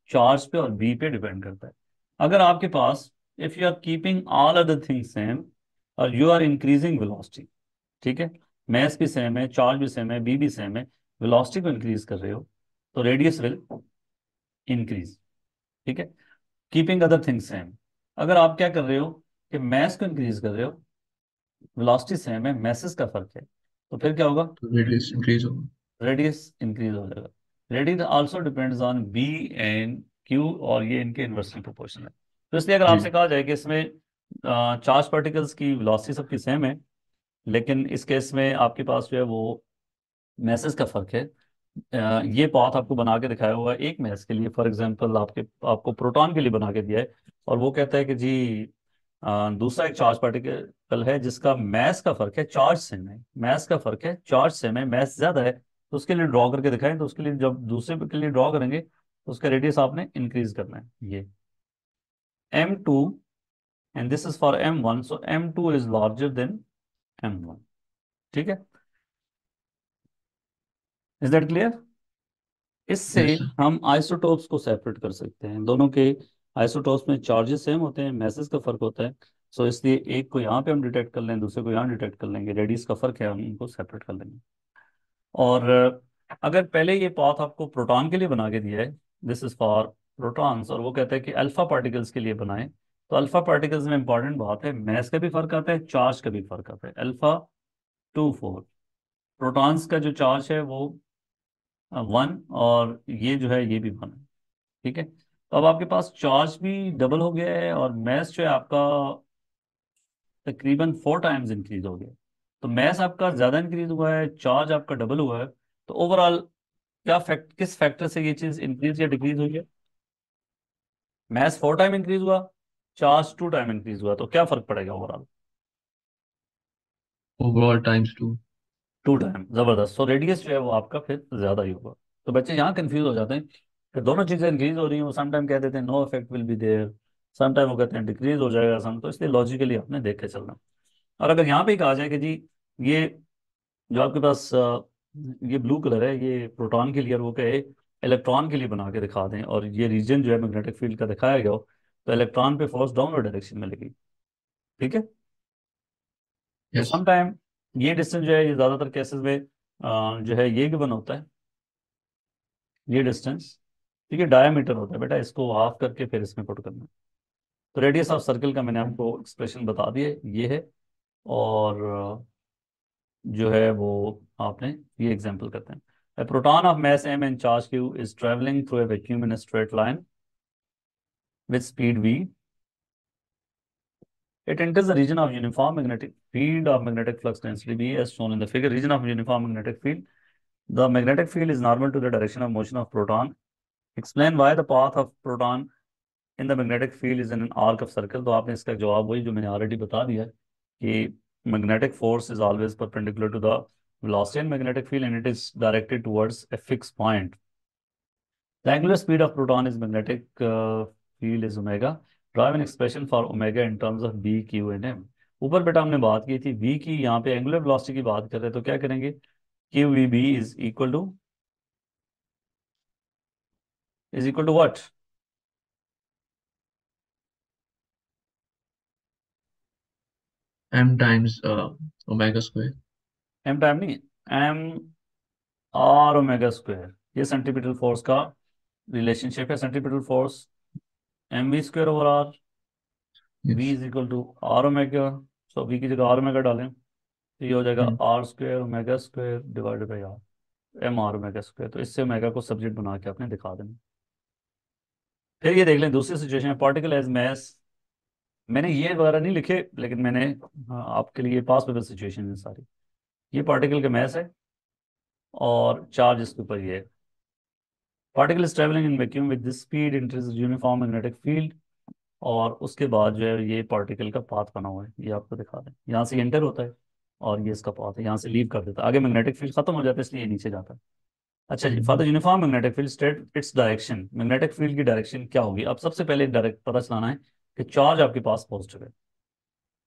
चार्ज पे और बी पे डिपेंड करता है। अगर आपके पास, if you are keeping all other things same और यू आर इंक्रीजिंग वेलोसिटी, ठीक है, मैस भी सेम है, चार्ज भी सेम है, बी भी सेम है, वेलोसिटी को इंक्रीज कर रहे हो, तो रेडियस विल इंक्रीज, ठीक है, कीपिंग अदर थिंग्स सेम। अगर आप क्या कर रहे हो कि मैस को इंक्रीज कर रहे हो, वेलोसिटी सेम है, मैसेस का फर्क है, तो फिर क्या होगा? तो रेडियस इंक्रीज होगा। रेडियस इंक्रीज हो जाएगा। Radius also depends on B and Q, और ये इनके इन्वर्सली प्रोपोर्शनल है। तो इसलिए अगर जी। आपसे कहा जाए कि इसमें चार्ज पार्टिकल्स की वेलोसिटी सबकी सेम है, लेकिन इस केस में आपके पास जो है वो मैसेज का फर्क है, ये पाथ आपको बना के दिखाया हुआ है एक मैस के लिए, फॉर एग्जांपल आपको प्रोटॉन के लिए बना के दिया है, और वो कहता है कि जी दूसरा एक चार्ज पार्टिकल है जिसका मैस का फर्क है, चार्ज सेम है, मैस का फर्क है, चार्ज सेम है, मैस ज्यादा है, तो उसके लिए ड्रॉ करके दिखाएं। तो उसके लिए जब दूसरे के लिए ड्रॉ करेंगे तो उसका रेडियस आपने इंक्रीज करना है, ये m2, and this is for m1, so m2 is larger than m1, ठीक है। Is that clear? इससे यस सर। हम आइसोटोप्स को सेपरेट कर सकते हैं, दोनों के आइसोटोप्स में चार्जेस सेम होते हैं, मैसेज का फर्क होता है। सो इसलिए एक को यहाँ पे हम डिटेक्ट कर लें, दूसरे को यहाँ डिटेक्ट कर लेंगे, रेडियस का फर्क है, हम उनको सेपरेट कर लेंगे। और अगर पहले ये पाथ आपको प्रोटॉन के लिए बना के दिया है, दिस इज फॉर प्रोटॉन्स, और वो कहते हैं कि अल्फा पार्टिकल्स के लिए बनाए। तो अल्फा पार्टिकल्स में इंपॉर्टेंट बात है, मास का भी फर्क आता है, चार्ज का भी फर्क आता है। अल्फा 2 4, प्रोटॉन्स का जो चार्ज है वो 1, और ये जो है ये भी 1 है। ठीक है, तो अब आपके पास चार्ज भी डबल हो गया है और मास जो है आपका तकरीबन 4 टाइम्स इंक्रीज हो गया। तो मास आपका ज्यादा इंक्रीज हुआ है, चार्ज आपका डबल हुआ है। तो ओवरऑल क्या फैक्ट, किस फैक्टर से ये चीज इंक्रीज या डिक्रीज हुई है? मास 4 टाइम इंक्रीज हुआ, चार्ज 2 टाइम इंक्रीज हुआ, तो क्या फर्क पड़ेगा ओवरऑल? Overall times 2। 2 टाइम, जबरदस्त। सो रेडियस जो है वो आपका फिर ज्यादा ही होगा। तो बच्चे यहाँ कंफ्यूज हो जाते हैं कि दोनों चीजें इंक्रीज हो रही हैं, वो सम टाइम कह देते हैं no effect will be there, some time वो कहते हैं डिक्रीज हो जाएगा सम। तो इसलिए लॉजिकली आपने देख के चलना। और अगर यहाँ पे ही कहा जाए कि जी ये जो आपके पास ये ब्लू कलर है ये प्रोटॉन के लिए, और वो कहे इलेक्ट्रॉन के लिए बना के दिखा दें, और ये रीजन जो है मैग्नेटिक फील्ड का दिखाया गया हो, तो इलेक्ट्रॉन पे फोर्स डाउनवर्ड डायरेक्शन में लगेगी। ठीक है, तो यस। सम टाइम ये डिस्टेंस जो है ये ज्यादातर केसेस में जो है ये गिवन होता है, ये डिस्टेंस। ठीक है, डायमीटर होता है बेटा, इसको हाफ करके फिर इसमें पुट करना है। तो रेडियस ऑफ सर्कल का मैंने आपको एक्सप्रेशन बता दिया, ये है। और जो है वो आपने ये एग्जांपल करते हैं, a proton of mass m and charge q is traveling through a vacuum in a straight line with speed v. It enters the region of uniform magnetic field of magnetic flux density v as shown in the figure. Region of uniform magnetic field. The magnetic field is normal to the direction of motion of proton. Explain why the path of proton in the magnetic field is in an arc of circle. तो आपने इसका जवाब वही जो मैंने already बता दिया है कि magnetic force is always perpendicular to the velocity in magnetic field and it is directed towards a fixed point. The angular speed of proton is magnetic field is omega. Draw an expression for omega in terms of b, q and m. ऊपर बेटा हमने बात की थी v की, यहाँ पे angular velocity की बात कर रहे हैं, तो क्या करेंगे? Q V B is equal to what? M times omega square. M time नहीं, एम आर ओमेगा स्क्वायर। ये सेंटीपिटल फोर्स का रिलेशनशिप है। Centripetal force M V square over R, V yes. Is equal to R omega. So V की जगह R omega डालें तो ये हो जाएगा R square omega square divided by R, M R omega square. तो इससे ओमेगा को सब्जेक्ट बना के आपने दिखा देना। फिर ये देख लें दूसरी सिचुएशन में, पार्टिकल एज मैस। मैंने ये वगैरह नहीं लिखे, लेकिन मैंने आपके लिए पास पेपर सिचुएशन है सारी। ये पार्टिकल का मैस है और चार्ज इसके ऊपर ये है। Particle is travelling in vacuum with this speed इंटर्स uniform magnetic field. और उसके बाद जो है ये पार्टिकल का पाथ बना हुआ है, ये आपको दिखा दें। यहाँ से एंटर होता है और ये इसका पाथ है, यहाँ से लीव कर देता है, आगे मैग्नेटिक फील्ड खत्म हो जाता है इसलिए ये नीचे जाता है। अच्छा जी, for the uniform magnetic field state its direction. Magnetic field की डायरेक्शन क्या होगी? अब सबसे पहले डायरेक्ट पता चलाना है कि चार्ज आपके पास पॉजिटिव है।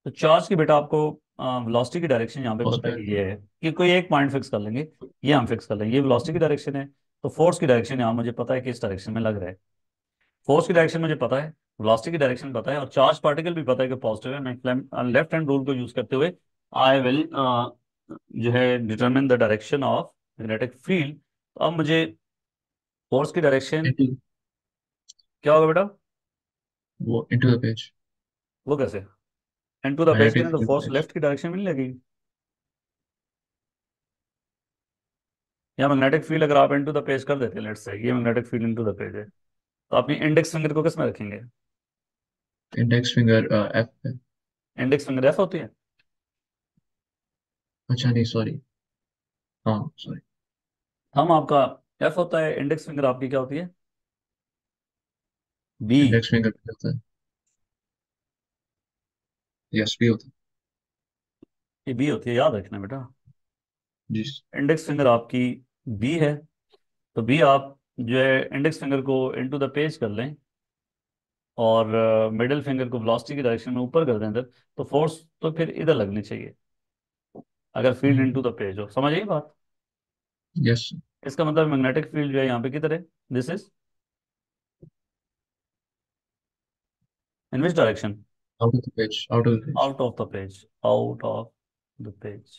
तो चार्ज की बेटा आपको वेलोसिटी की डायरेक्शन यहाँ पे पता है पॉजिटिव। कि ये है, कि कोई एक पॉइंट फिक्स कर लेंगे, ये हम फिक्स कर लेंगे, ये वेलोसिटी की डायरेक्शन है। तो फोर्स की डायरेक्शन यहाँ मुझे पता है कि इस डायरेक्शन में लग रहा है। फोर्स की डायरेक्शन मुझे पता है, वेलोसिटी की डायरेक्शन पता है, और चार्ज पार्टिकल भी पता है कि पॉजिटिव है। मैं लेफ्ट हैंड रूल को यूज करते हुए आई विल जो है determine the direction of magnetic field. तो अब मुझे फोर्स की डायरेक्शन इनटू। क्या होगा बेटा? वो इनटू द पेज। वो कैसे? And to the page magnetic करें तो फील्ड फोर्स पेज। लेफ्ट की डायरेक्शन में नहीं लगेगी? या मैग्नेटिक फील्ड अगर आप इनटू द पेज कर देते हैं, लेट्स से ये magnetic field into the page है, तो अपनी इंडेक्स फिंगर को किस में रखेंगे? इंडेक्स फिंगर एफ पे। इंडेक्स फिंगर एफ होती है। अच्छा नहीं, सॉरी। हाँ सॉरी। हम आपका एफ होता है, इंडेक्स फिंगर आपकी क्या होती है? बी। इंडेक्स फिंगर पे होता है। यस भी होता ये बी होती है, याद रखना बेटा। है जी। इंडेक्स फिंगर आपकी बी है। तो बी आप जो है इंडेक्स फिंगर को इनटू द पेज कर लें और मिडिल फिंगर को वेलोसिटी की डायरेक्शन में ऊपर कर दें इधर, तो फोर्स तो फिर इधर लगनी चाहिए अगर फील्ड इनटू द पेज हो। समझ आई बात? यस। इसका मतलब मैग्नेटिक फील्ड जो है यहाँ पे किधर है? This is in which direction? Out of the page, out of the page. Out of the page, out of the page.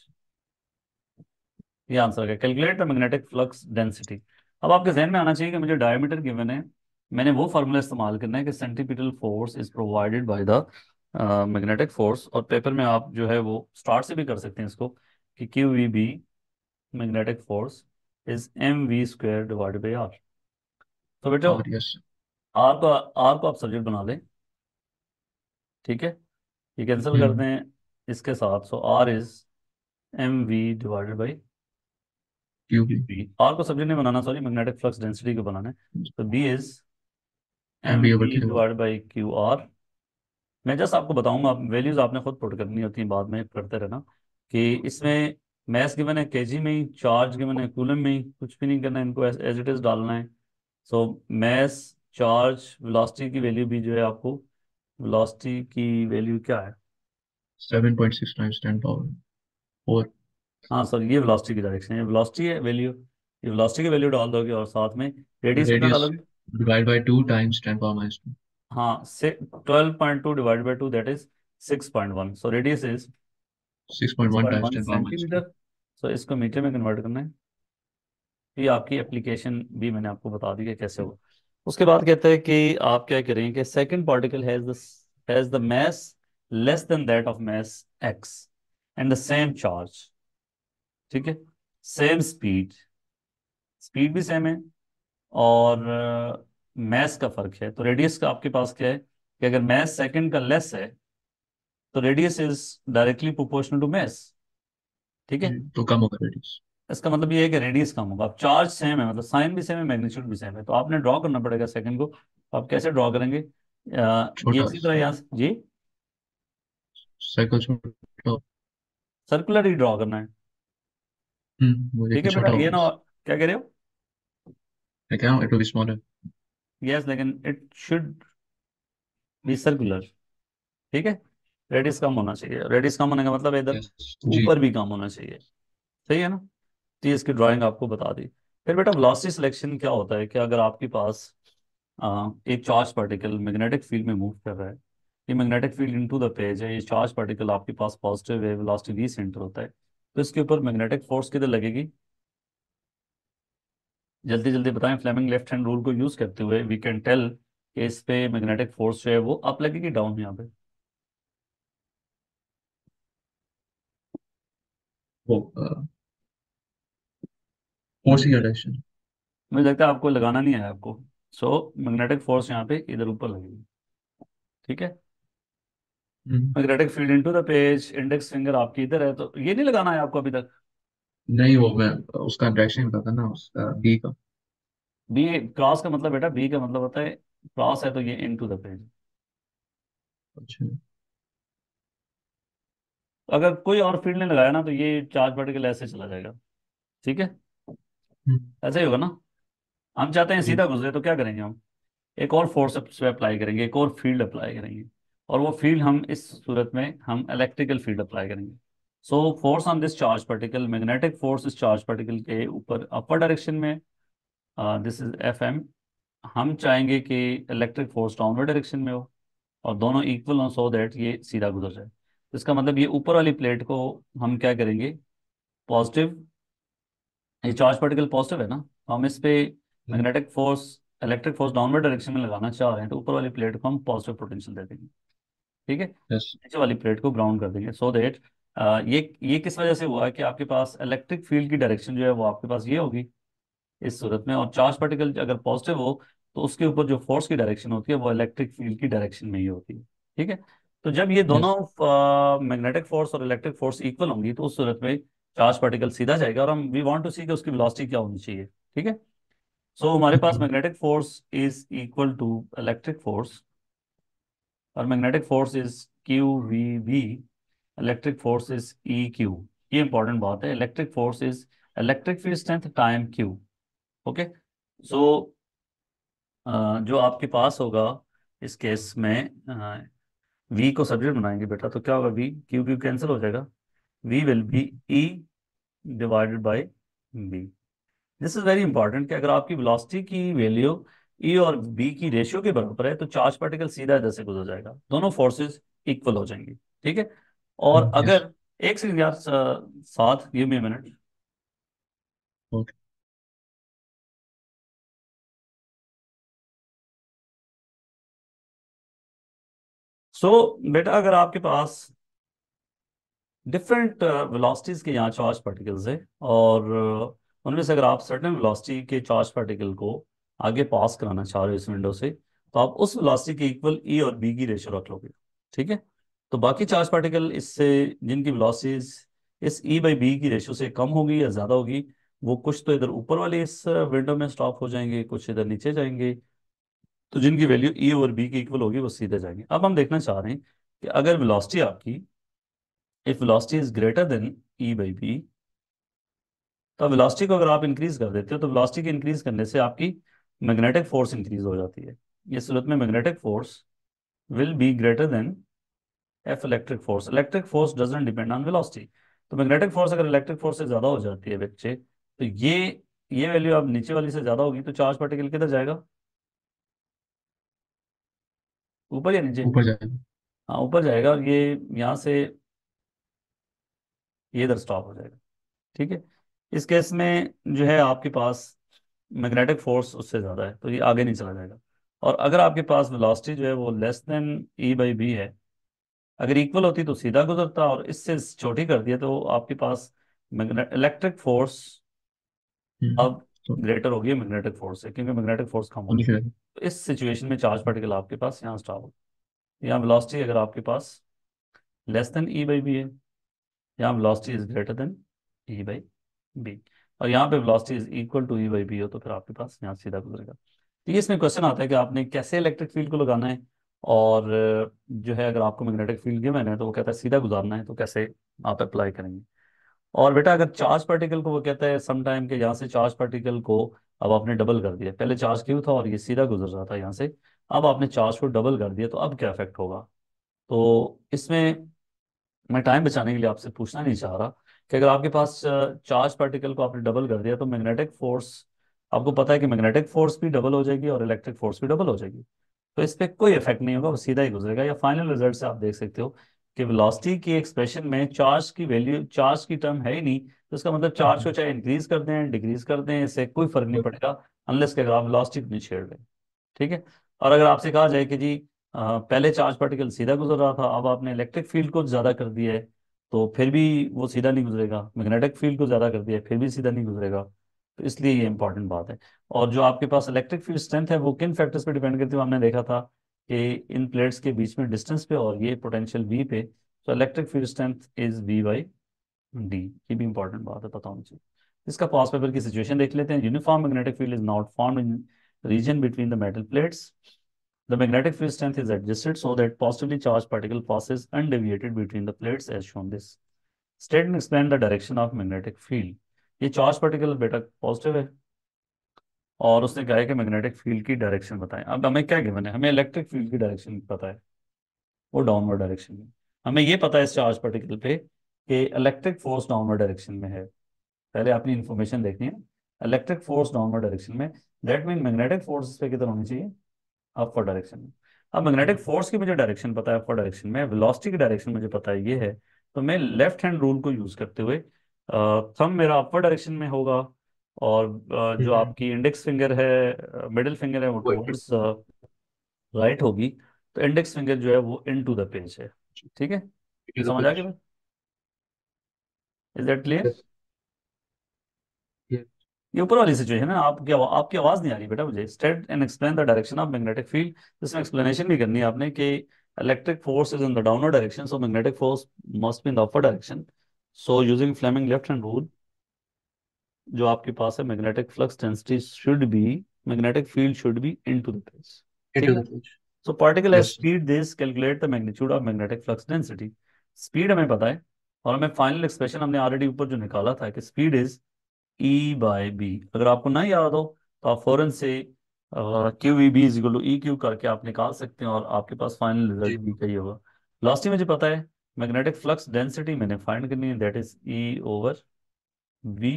ये आंसर है। Calculate the magnetic flux density. अब आपके जहन में आना चाहिए कि मुझे डायमीटर गिवन है मैंने वो फार्मूला इस्तेमाल करना है कि centripetal force is provided by the magnetic force, और पेपर में आप जो है वो स्टार्ट से भी कर सकते हैं इसको, कि Q V B magnetic force is M V square divided by R. तो बेटा और यस। आर को आप सब्जेक्ट बना लें, ठीक है, ये कैंसिल कर हम्म। दें इसके साथ। So R is M V divided by Q B. B. R को सब्जेक्ट नहीं बनाना, सॉरी, मैग्नेटिक फ्लक्स डेंसिटी को बनाना है। तो B is M M B over V Q. Divided by Q R. मैं जस्ट आपको बताऊंगा, वैल्यूज आपने खुद पुट करनी होती हैं, बाद में करते रहना, कि इसमें मैथ गिवन है केजी में ही, चार्ज गिवन है कूलम में ही, कुछ भी नहीं करना है, इनको एज इट इज डालना है। सो मैथ, चार्ज, वेलोसिटी की वैल्यू भी जो है आपको, वेलोसिटी की वैल्यू क्या है? 7.6 टाइम्स 10 पावर 4। हाँ सर, ये वेलोसिटी की डायरेक्शन है, वेलोसिटी है वैल्यू, ये वेलोसिटी की वैल्यू डाल दोगे, और साथ में रेडियस कितना रेडियस डालोगे? Divide by 2 times 10 power -2। हाँ से 12.2 divide by 2, that is 6.1। So radius is 6.1 times 10 power -2। Centimetre. So इसको मीटर में कन्वर्ट करना है। ये आपकी एप्लीकेशन भी मैंने आपको बता दी है कैसे हो। उसके बाद कहते हैं कि आप क्या करेंगे कि second particle has the mass less than that of mass x and the same charge, ठीक है, सेम स्पीड, स्पीड भी सेम है, और मास का फर्क है। तो रेडियस का आपके पास क्या है कि अगर मास सेकंड का लेस है तो radius is directly proportional to mass, ठीक है। तो कम होगा रेडियस। इसका मतलब ये है कि रेडियस कम होगा। अब चार्ज सेम है, मतलब साइन भी सेम है, मैग्नीट्यूड भी सेम है, तो आपने ड्रॉ करना पड़ेगा सेकंड को। आप कैसे ड्रॉ करेंगे? ये छोटा। इसी तरह यहाँ जी, साइकिल छोटा। सर्कुलर ही ड्रॉ करना है, वो एक ठीक भी है बेटा, छोटा ये होगा। ना, क्या कह रहे हो? मैं कह रहा हूँ it will be smaller. Yes, लेकिन इट शुड बी सर्कुलर, ठीक है। रेडियस कम होना चाहिए, रेडियस कम होने का मतलब इधर यस। जी। ऊपर भी कम होना चाहिए, सही है ना। तो ये इसकी ड्राइंग आपको बता दी। फिर बेटा वेलोसिटी सिलेक्शन क्या होता है कि अगर आपके पास एक चार्ज पार्टिकल मैग्नेटिक फील्ड में मूव कर रहा है, ये magnetic field into the page है, ये चार्ज पार्टिकल आपके पास पॉजिटिव है, वेलोसिटी वी सेंटर होता है, तो इसके ऊपर मैग्नेटिक फोर्स किधर लगेगी? जल्दी जल्दी बताएं। फ्लेमिंग लेफ्ट हैंड रूल को यूज करते हुए वी कैन टेल कि इस पे मैग्नेटिक फोर्स जो है वो अप लगेगी, डाउन यहाँ पे? वो फोर्स की डायरेक्शन। मुझे लगता है आपको लगाना नहीं है आपको। सो मैग्नेटिक फोर्स यहाँ पे इधर ऊपर लगेगी, ठीक है। Magnetic field into the page, index finger आपकी इधर है, तो ये नहीं लगाना है आपको अभी तक। नहीं, वो मैं उसका डायरेक्शन बता था ना, उसका बी का। बी क्रॉस का मतलब बेटा, बी का मतलब होता है क्रॉस है तो ये इनटू द पेज। अच्छा। अगर कोई और फील्ड ने लगाया ना तो ये चार्ज पार्टिकल ऐसे चला जाएगा, ठीक है, हम्म। ऐसे ही होगा ना। हम चाहते हैं जी। सीधा घुसे, तो क्या करेंगे हम? एक और फोर्स पे अप्लाई करेंगे, एक और फील्ड अप्लाई करेंगे, और वो फील्ड हम इस सूरत में हम इलेक्ट्रिकल फील्ड अप्लाई करेंगे। सो force on this charge particle, magnetic force इस चार्ज पार्टिकल के ऊपर अपर डायरेक्शन में, दिस इज एफ एम। हम चाहेंगे कि इलेक्ट्रिक फोर्स डाउनवर्ड डायरेक्शन में हो, और दोनों इक्वल हो, सो दैट ये सीधा गुजर जाए। तो इसका मतलब ये ऊपर वाली प्लेट को हम क्या करेंगे, पॉजिटिव, ये चार्ज पार्टिकल पॉजिटिव है ना, तो हम इस पे magnetic force, electric force downward direction में लगाना चाह रहे हैं, तो ऊपर वाली प्लेट को हम पॉजिटिव पोटेंशियल दे देंगे, ठीक है। यस। नीचे वाली प्लेट को ग्राउंड कर देंगे, सो दैट ये किस वजह से हुआ है कि आपके पास इलेक्ट्रिक फील्ड की डायरेक्शन जो है वो आपके पास ये होगी इस सूरत में, और चार्ज पार्टिकल अगर पॉजिटिव हो तो उसके ऊपर जो फोर्स की डायरेक्शन होती है वो इलेक्ट्रिक फील्ड की डायरेक्शन में ही होती है, ठीक है। तो जब ये यस। दोनों मैग्नेटिक फोर्स और इलेक्ट्रिक फोर्स इक्वल होंगी तो उस सूरत में चार्ज पार्टिकल सीधा जाएगा, और हम वी वांट टू सी कि उसकी वेलोसिटी क्या होनी चाहिए, ठीक है। सो हमारे पास magnetic force is equal to electric force, और magnetic force is Q V V, electric force is E Q. ये इंपॉर्टेंट बात है, electric force is electric field strength time Q, okay. So जो आपके पास होगा इस केस में, वी को सब्जेक्ट बनाएंगे बेटा, तो क्या होगा, वी क्यू क्यू कैंसिल हो जाएगा, V will be E divided by B. This is very important कि अगर आपकी वेलोसिटी की वैल्यू ई और बी की रेशियो के बराबर है तो चार्ज पार्टिकल सीधा इधर से गुजर जाएगा, दोनों फोर्सेस इक्वल हो जाएंगी, ठीक है। और यस। अगर एक सेकंड यार, साथ गिव मी मिनट। सो बेटा अगर आपके पास डिफरेंट वेलोसिटीज के यहाँ चार्ज पार्टिकल्स है, और उनमें से अगर आप सर्टेन वेलोसिटी के चार्ज पार्टिकल को आगे पास कराना चाह रहे हो इस विंडो से, तो आप उस वेलोसिटी के इक्वल ई और बी की रेशियो रख लोगे। ठीक है। तो बाकी चार्ज पार्टिकल इससे, जिनकी वेलोसिटीज इस ई बाई बी की रेशियो से कम होगी या ज्यादा होगी, वो कुछ तो इधर ऊपर वाले इस विंडो में स्टॉप हो जाएंगे, कुछ इधर नीचे जाएंगे। तो जिनकी वैल्यू ई और बी की इक्वल होगी वो सीधे जाएंगे। अब हम देखना चाह रहे हैं कि अगर वेलोसिटी आपकी, if velocity is greater than E by B, तो वेलोसिटी को अगर आप इंक्रीज कर देते हो तो वेलोसिटी के इंक्रीज करने से आपकी मैग्नेटिक फोर्स इंक्रीज हो जाती है। इस सूरत में magnetic force will be greater than F electric force. Electric force doesn't depend on velocity. तो मैग्नेटिक फोर्स अगर इलेक्ट्रिक फोर्स से ज्यादा हो जाती है बच्चे, तो ये वैल्यू अब नीचे वाली से ज्यादा होगी, तो चार्ज पार्टिकल किधर जाएगा? ऊपर या नीचे? ऊपर जाएगा। हाँ ऊपर जाएगा, और ये यहाँ से ये इधर स्टॉप हो जाएगा। ठीक है। इस केस में जो है आपके पास मैग्नेटिक फोर्स उससे ज़्यादा है, तो ये आगे नहीं चला जाएगा। और अगर आपके पास वेलोसिटी जो है वो less than E by B है, अगर इक्वल होती तो सीधा गुजरता, और इससे छोटी कर दिया तो आपके पास इलेक्ट्रिक फोर्स अब तो ग्रेटर होगी मैग्नेटिक फोर्स से, क्योंकि मैग्नेटिक फोर्स कम होगी। नीचे जाएगा। तो इस सिचुएशन में चार्ज पार्टिकल आपके पास यहाँ स्टॉप होगी। यहाँ वेलोसिटी अगर आपके पास less than E by B है, यहाँ velocity is greater than E by B, और यहाँ पे velocity is equal to E by B हो, तो फिर आपके पास यहाँ सीधा गुजरेगा। तो ये इसमें क्वेश्चन आता है कि आपने कैसे इलेक्ट्रिक फील्ड को लगाना है, और जो है अगर आपको मैग्नेटिक फील्ड गिवन है तो वो कहता है सीधा गुजारना है, तो कैसे आप अप्लाई करेंगे। और बेटा अगर चार्ज पार्टिकल को वो कहता है सम टाइम के यहाँ से चार्ज पार्टिकल को अब आपने डबल कर दिया, पहले चार्ज क्यों था और ये सीधा गुजर रहा था यहाँ से, अब आपने चार्ज को डबल कर दिया, तो अब क्या इफेक्ट होगा। तो इसमें मैं टाइम बचाने के लिए आपसे पूछना नहीं चाह रहा कि अगर आपके पास चार्ज पार्टिकल को आपने डबल कर दिया तो मैग्नेटिक फोर्स, आपको पता है कि मैग्नेटिक फोर्स भी डबल हो जाएगी और इलेक्ट्रिक फोर्स भी डबल हो जाएगी, तो इस पर कोई इफेक्ट नहीं होगा, वो सीधा ही गुजरेगा। या फाइनल रिजल्ट से आप देख सकते हो कि वेलोसिटी की एक्सप्रेशन में चार्ज की वैल्यू, चार्ज की टर्म है ही नहीं, तो इसका मतलब चार्ज को चाहे इंक्रीज कर दें डिक्रीज कर दें, इससे कोई फर्क नहीं पड़ेगा, अनलेस कि अगर आप वेलोसिटी को नहीं छेड़ रहे। ठीक है। और अगर आपसे कहा जाए कि जी पहले चार्ज पार्टिकल सीधा गुजर रहा था, अब आपने इलेक्ट्रिक फील्ड को ज्यादा कर दिया है, तो फिर भी वो सीधा नहीं गुजरेगा, मैग्नेटिक फील्ड को ज्यादा कर दिया है फिर भी सीधा नहीं गुजरेगा, तो इसलिए ये इंपॉर्टेंट बात है। और जो आपके पास इलेक्ट्रिक फील्ड स्ट्रेंथ है वो किन फैक्टर्स पे डिपेंड करती है, हमने देखा था कि इन प्लेट्स के बीच में डिस्टेंस पे और ये पोटेंशियल वी पे। तो electric field strength is V by D. ये भी इंपॉर्टेंट बात है, पता होनी चाहिए। इसका पास पेपर की सिचुएशन देख लेते हैं। Uniform magnetic field is not found in region between the metal plates. The magnetic field strength is adjusted so that positively charged particle passes undeviated between the plates as shown this. State and explain the direction of magnetic field. ये charge particle बेटा positive है, और उसने कहा है कि magnetic field की direction बताएं। अब हमें क्या गिवन है, हमें इलेक्ट्रिक फील्ड की डायरेक्शन पता है, वो डाउनवर्ड डायरेक्शन में। हमें ये पता है इस चार्ज पार्टिकल पे कि इलेक्ट्रिक फोर्स डाउनवर्ड डायरेक्शन में है। पहले आपने इन्फॉर्मेशन देखनी है, इलेक्ट्रिक फोर्स डाउनवर्ड डायरेक्शन में, दैट मीन मैग्नेटिक फोर्स इस पे किधर होनी चाहिए, अपवर्ड डायरेक्शन में। अब मैग्नेटिक फोर्स की मुझे डायरेक्शन पता है अपवर्ड डायरेक्शन में, वेलोसिटी की डायरेक्शन मुझे पता है ये है, तो मैं लेफ्ट हैंड रूल को यूज करते हुए थंब मेरा अपवर्ड डायरेक्शन में होगा, और जो आपकी इंडेक्स फिंगर है, मिडिल फिंगर है, वो टुवर्ड्स राइट होगी। तो इंडेक्स फिंगर जो है वो इन टू द पेज है। ठीक है, ये समझ आ गया? Is that clear? ये ऊपर वाली सिचुएशन है, आपकी आवाज नहीं आ रही बेटा मुझे। State and explain the direction of magnetic field. इसमें एक्सप्लेनेशन भी करनी है आपने कि electric force is in the downward direction, so magnetic force must be in the upward direction. So using Fleming left hand rule, जो आपके पास है, magnetic flux density should be, magnetic field should be into the page. ठीक है। So particle has yes. Speed this calculate the magnitude of magnetic flux density. Speed हमें पता है, और हमें फाइनल एक्सप्रेशन हमने ऑलरेडी ऊपर जो निकाला था कि speed is E by B. अगर आपको ना याद हो तो आप फौरन से Q E B is equal to E Q करके आप निकाल सकते हैं, और आपके पास फाइनल रिजल्ट जी। भी चाहिए होगा। वेलोसिटी मुझे पता है, मैग्नेटिक फ्लक्स डेंसिटी मैंने फाइंड करनी है, that is E over V.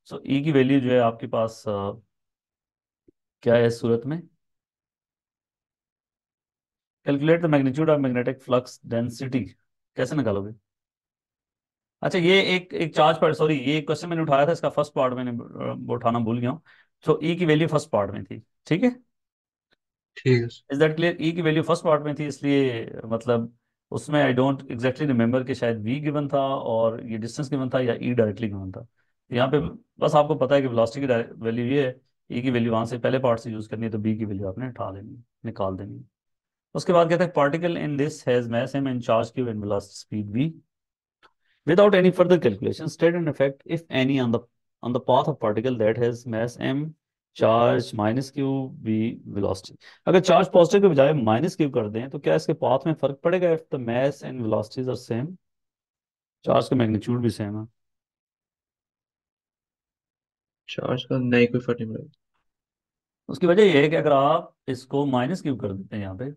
So E की वैल्यू जो है आपके पास क्या है इस सूरत में, calculate the magnitude of magnetic flux density, कैसे निकालोगे? अच्छा ये एक एक चार्ज पर, सॉरी ये क्वेश्चन मैंने उठाया था, इसका फर्स्ट पार्ट मैंने वो उठाना भूल गया हूँ। तो ई की वैल्यू फर्स्ट पार्ट में थी। ठीक है। ठीक है। Is that clear? ई की वैल्यू फर्स्ट पार्ट में थी, इसलिए मतलब उसमें आई डोंट एग्जैक्टली रिमेंबर कि शायद वी गिवन था और ये डिस्टेंस गिवन था, या ई डायरेक्टली गिवन था। यहाँ पे बस आपको पता है कि वेलोसिटी की वैल्यू ये है, ई की वैल्यू वहां से पहले पार्ट से यूज करनी है, तो बी की वैल्यू आपने उठा लेनी है, निकाल देनी है। उसके बाद कहते हैं particle in this has mass M and charge Q and velocity speed V, without any further calculation, state and effect, if any, on the path of particle that has mass m, charge minus q, v, velocity. अगर charge positive के बजाय minus Q कर दें तो क्या इसके path में फर्क पड़ेगा if the mass and velocities are same? Charge का मैग्नीट्यूड भी सेम है। चार्ज का नहीं, कोई फर्क नहीं पड़ेगा। उसकी वजह यह है कि अगर आप इसको माइनस क्यू कर देते हैं यहाँ पे,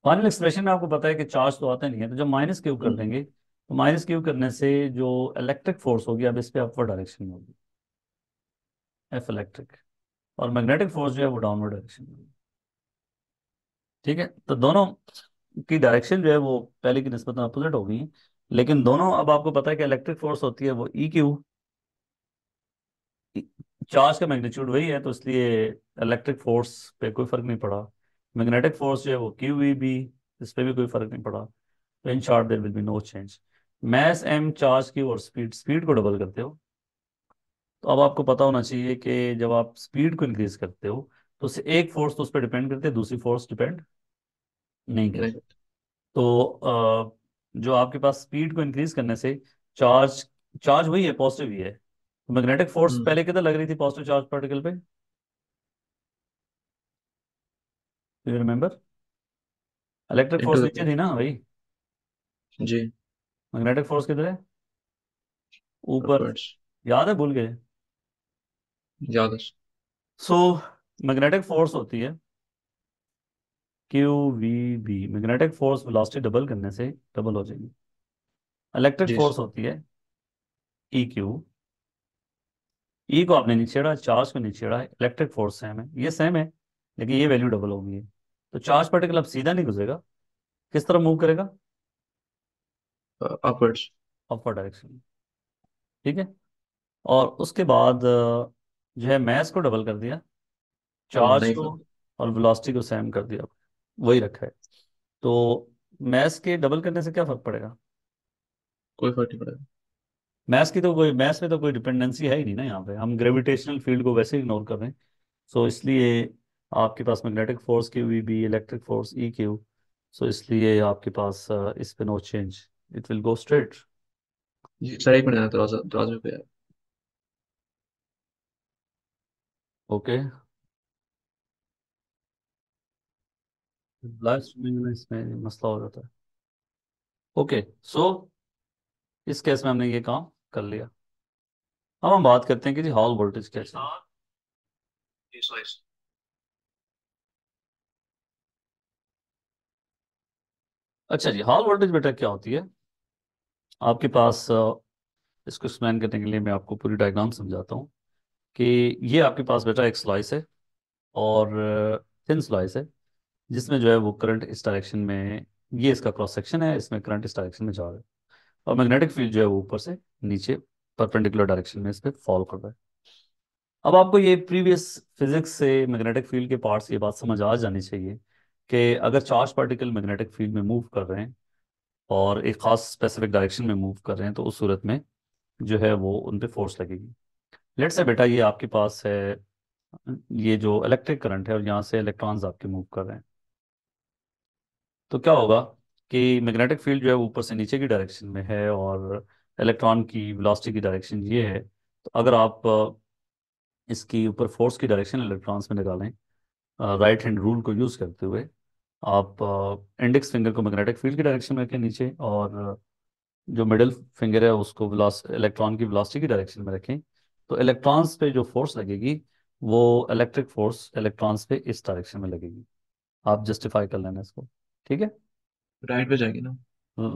फाइनल एक्सप्रेशन में आपको पता है कि चार्ज तो आता नहीं है, तो जब माइनस क्यू कर हम्म, देंगे तो माइनस क्यू करने से जो इलेक्ट्रिक फोर्स होगी अब इस पे अपवर्ड डायरेक्शन में होगी, एफ इलेक्ट्रिक, और मैग्नेटिक फोर्स जो है वो डाउनवर्ड डायरेक्शन में होगी। ठीक है, तो दोनों की डायरेक्शन जो है वो पहले की निस्बत में अपोजिट हो गई है, लेकिन दोनों, अब आपको पता है कि इलेक्ट्रिक फोर्स होती है वो ई क्यू, चार्ज का मैग्नीट्यूड वही है, तो इसलिए इलेक्ट्रिक फोर्स पे कोई फर्क नहीं पड़ा। मैग्नेटिक फोर्स जो है वो क्यू वी बी, इस पे भी कोई फर्क नहीं पड़ा। तो in short there will be no change. Mass M, charge Q और स्पीड, स्पीड को डबल करते हो तो अब आपको पता होना चाहिए कि जब आप स्पीड को इंक्रीज करते हो तो उससे एक फोर्स तो उस पर डिपेंड करती है, दूसरी फोर्स डिपेंड नहीं नहीं। करती। तो जो आपके पास स्पीड को इंक्रीज करने से चार्ज, चार्ज वही है, पॉजिटिव ही है, तो मैग्नेटिक फोर्स हम्म। पहले किधर लग रही थी पॉजिटिव चार्ज पार्टिकल पे, you remember? Electric into force the नीचे थी प्लेट। ना भाई, जी। मैग्नेटिक फोर्स किधर है? ऊपर। अपवर्ड्स। याद है, भूल गए? ज्यादा। सो मैग्नेटिक फोर्स होती है Q V B, magnetic force velocity double करने से डबल हो जाएगी। इलेक्ट्रिक जी। फोर्स होती है ई क्यू, ई को आपने नीचे छेड़ा, चार्ज को नीचे छेड़ा, इलेक्ट्रिक फोर्स सेम है, ये सेम है, लेकिन ये वैल्यू डबल हो गई है। तो चार्ज पार्टिकल अब सीधा नहीं गुजरेगा, किस तरह मूव करेगा? अपवर्ड्स। अपवर्ड डायरेक्शन में। ठीक है, और उसके बाद जो है मैस को डबल कर दिया, चार्ज नहीं को फर्क। और वेलोसिटी को सेम कर दिया, वही रखा है। तो मैस के डबल करने से क्या फर्क पड़ेगा? कोई फर्क नहीं पड़ेगा। मैस की तो कोई, मैस में तो कोई डिपेंडेंसी है ही नहीं ना, यहाँ पे हम ग्रेविटेशनल फील्ड को वैसे इग्नोर कर रहे हैं। सो इसलिए आपके पास magnetic force Q V B, electric force E Q, so इसलिए आपके पास इस पे no change, it will go straight. जी सर, एक मिनट आना, दरवाजा दरवाजे पे है। ओके, लाइव स्ट्रीमिंग में इसमें मसला हो जाता है। ओके, सो इस केस में हमने ये काम कर लिया। अब हम बात करते हैं कि जी हॉल वोल्टेज कैसे है। जी सॉरी। अच्छा जी, हॉल वोल्टेज बेटा क्या होती है? आपके पास इसको एक्सप्लेन करने के लिए मैं आपको पूरी डायग्राम समझाता हूँ कि ये आपके पास बेटा एक स्लाइस है, और थिन स्लाइस है, जिसमें जो है वो करंट इस डायरेक्शन में, ये इसका क्रॉस सेक्शन है, इसमें करंट इस डायरेक्शन में जा रहा है, और मैग्नेटिक फील्ड जो है वो ऊपर से नीचे परपेंडिकुलर डायरेक्शन में इस पे फॉल कर रहा है। अब आपको ये प्रीवियस फिजिक्स से मैग्नेटिक फील्ड के पार्ट्स ये बात समझ आ जानी चाहिए कि अगर चार्ज पार्टिकल मैग्नेटिक फील्ड में मूव कर रहे हैं और एक खास स्पेसिफिक डायरेक्शन में मूव कर रहे हैं, तो उस सूरत में जो है वो उन पे फोर्स लगेगी। लेट्स से बेटा ये आपके पास है, ये जो इलेक्ट्रिक करंट है और यहाँ से इलेक्ट्रॉन्स आपके मूव कर रहे हैं, तो क्या होगा कि मैग्नेटिक फील्ड जो है वो ऊपर से नीचे की डायरेक्शन में है और इलेक्ट्रॉन की वेलोसिटी की डायरेक्शन ये है। तो अगर आप इसकी ऊपर फोर्स की डायरेक्शन इलेक्ट्रॉन्स में निकालें राइट हैंड रूल को यूज़ करते हुए, आप इंडेक्स फिंगर को मैग्नेटिक फील्ड की डायरेक्शन में रखें नीचे, और जो मिडिल फिंगर है उसको इलेक्ट्रॉन की वेलोसिटी की डायरेक्शन में रखें, तो इलेक्ट्रॉन्स पे जो फोर्स लगेगी वो इलेक्ट्रिक फोर्स इलेक्ट्रॉन्स पे इस डायरेक्शन में लगेगी। आप जस्टिफाई कर लेना इसको, ठीक है? राइट पे जाएगी ना।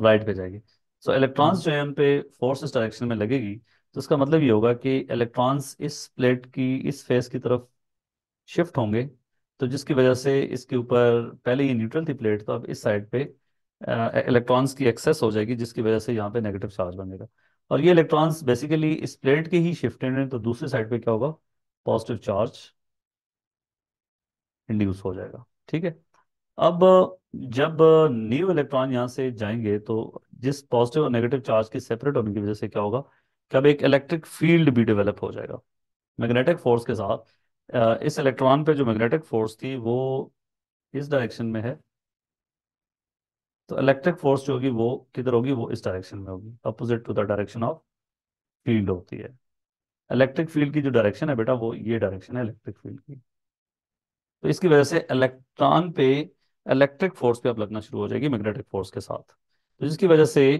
राइट पे जाएगी। सो इलेक्ट्रॉन्स जो है उन पे फोर्स इस डायरेक्शन में लगेगी, तो इसका मतलब ये होगा कि इलेक्ट्रॉन्स इस प्लेट की इस फेस की तरफ शिफ्ट होंगे, तो जिसकी वजह से इसके ऊपर, पहले ये न्यूट्रल थी प्लेट, तो अब इस साइड पे इलेक्ट्रॉन्स की एक्सेस हो जाएगी, जिसकी वजह से यहाँ पे नेगेटिव चार्ज बनेगा। और ये इलेक्ट्रॉन्स बेसिकली इस प्लेट के ही शिफ्टेड हैं, तो दूसरी साइड पे क्या होगा? पॉजिटिव चार्ज इंड्यूस हो जाएगा। ठीक है। अब जब न्यू इलेक्ट्रॉन यहाँ से जाएंगे तो जिस पॉजिटिव और नेगेटिव चार्ज के सेपरेट होने की वजह से क्या होगा कि अब एक इलेक्ट्रिक फील्ड भी डेवलप हो जाएगा मैग्नेटिक फोर्स के साथ। इस इलेक्ट्रॉन पे जो मैग्नेटिक फोर्स थी वो इस डायरेक्शन में है, तो इलेक्ट्रिक फोर्स जो होगी वो किधर होगी, वो इस डायरेक्शन में होगी, opposite to the direction of field होती है। इलेक्ट्रिक फील्ड की जो डायरेक्शन है बेटा वो ये डायरेक्शन है इलेक्ट्रिक फील्ड की। तो इसकी वजह से इलेक्ट्रॉन पे इलेक्ट्रिक फोर्स पे अब लगना शुरू हो जाएगी मैग्नेटिक फोर्स के साथ। तो जिसकी वजह से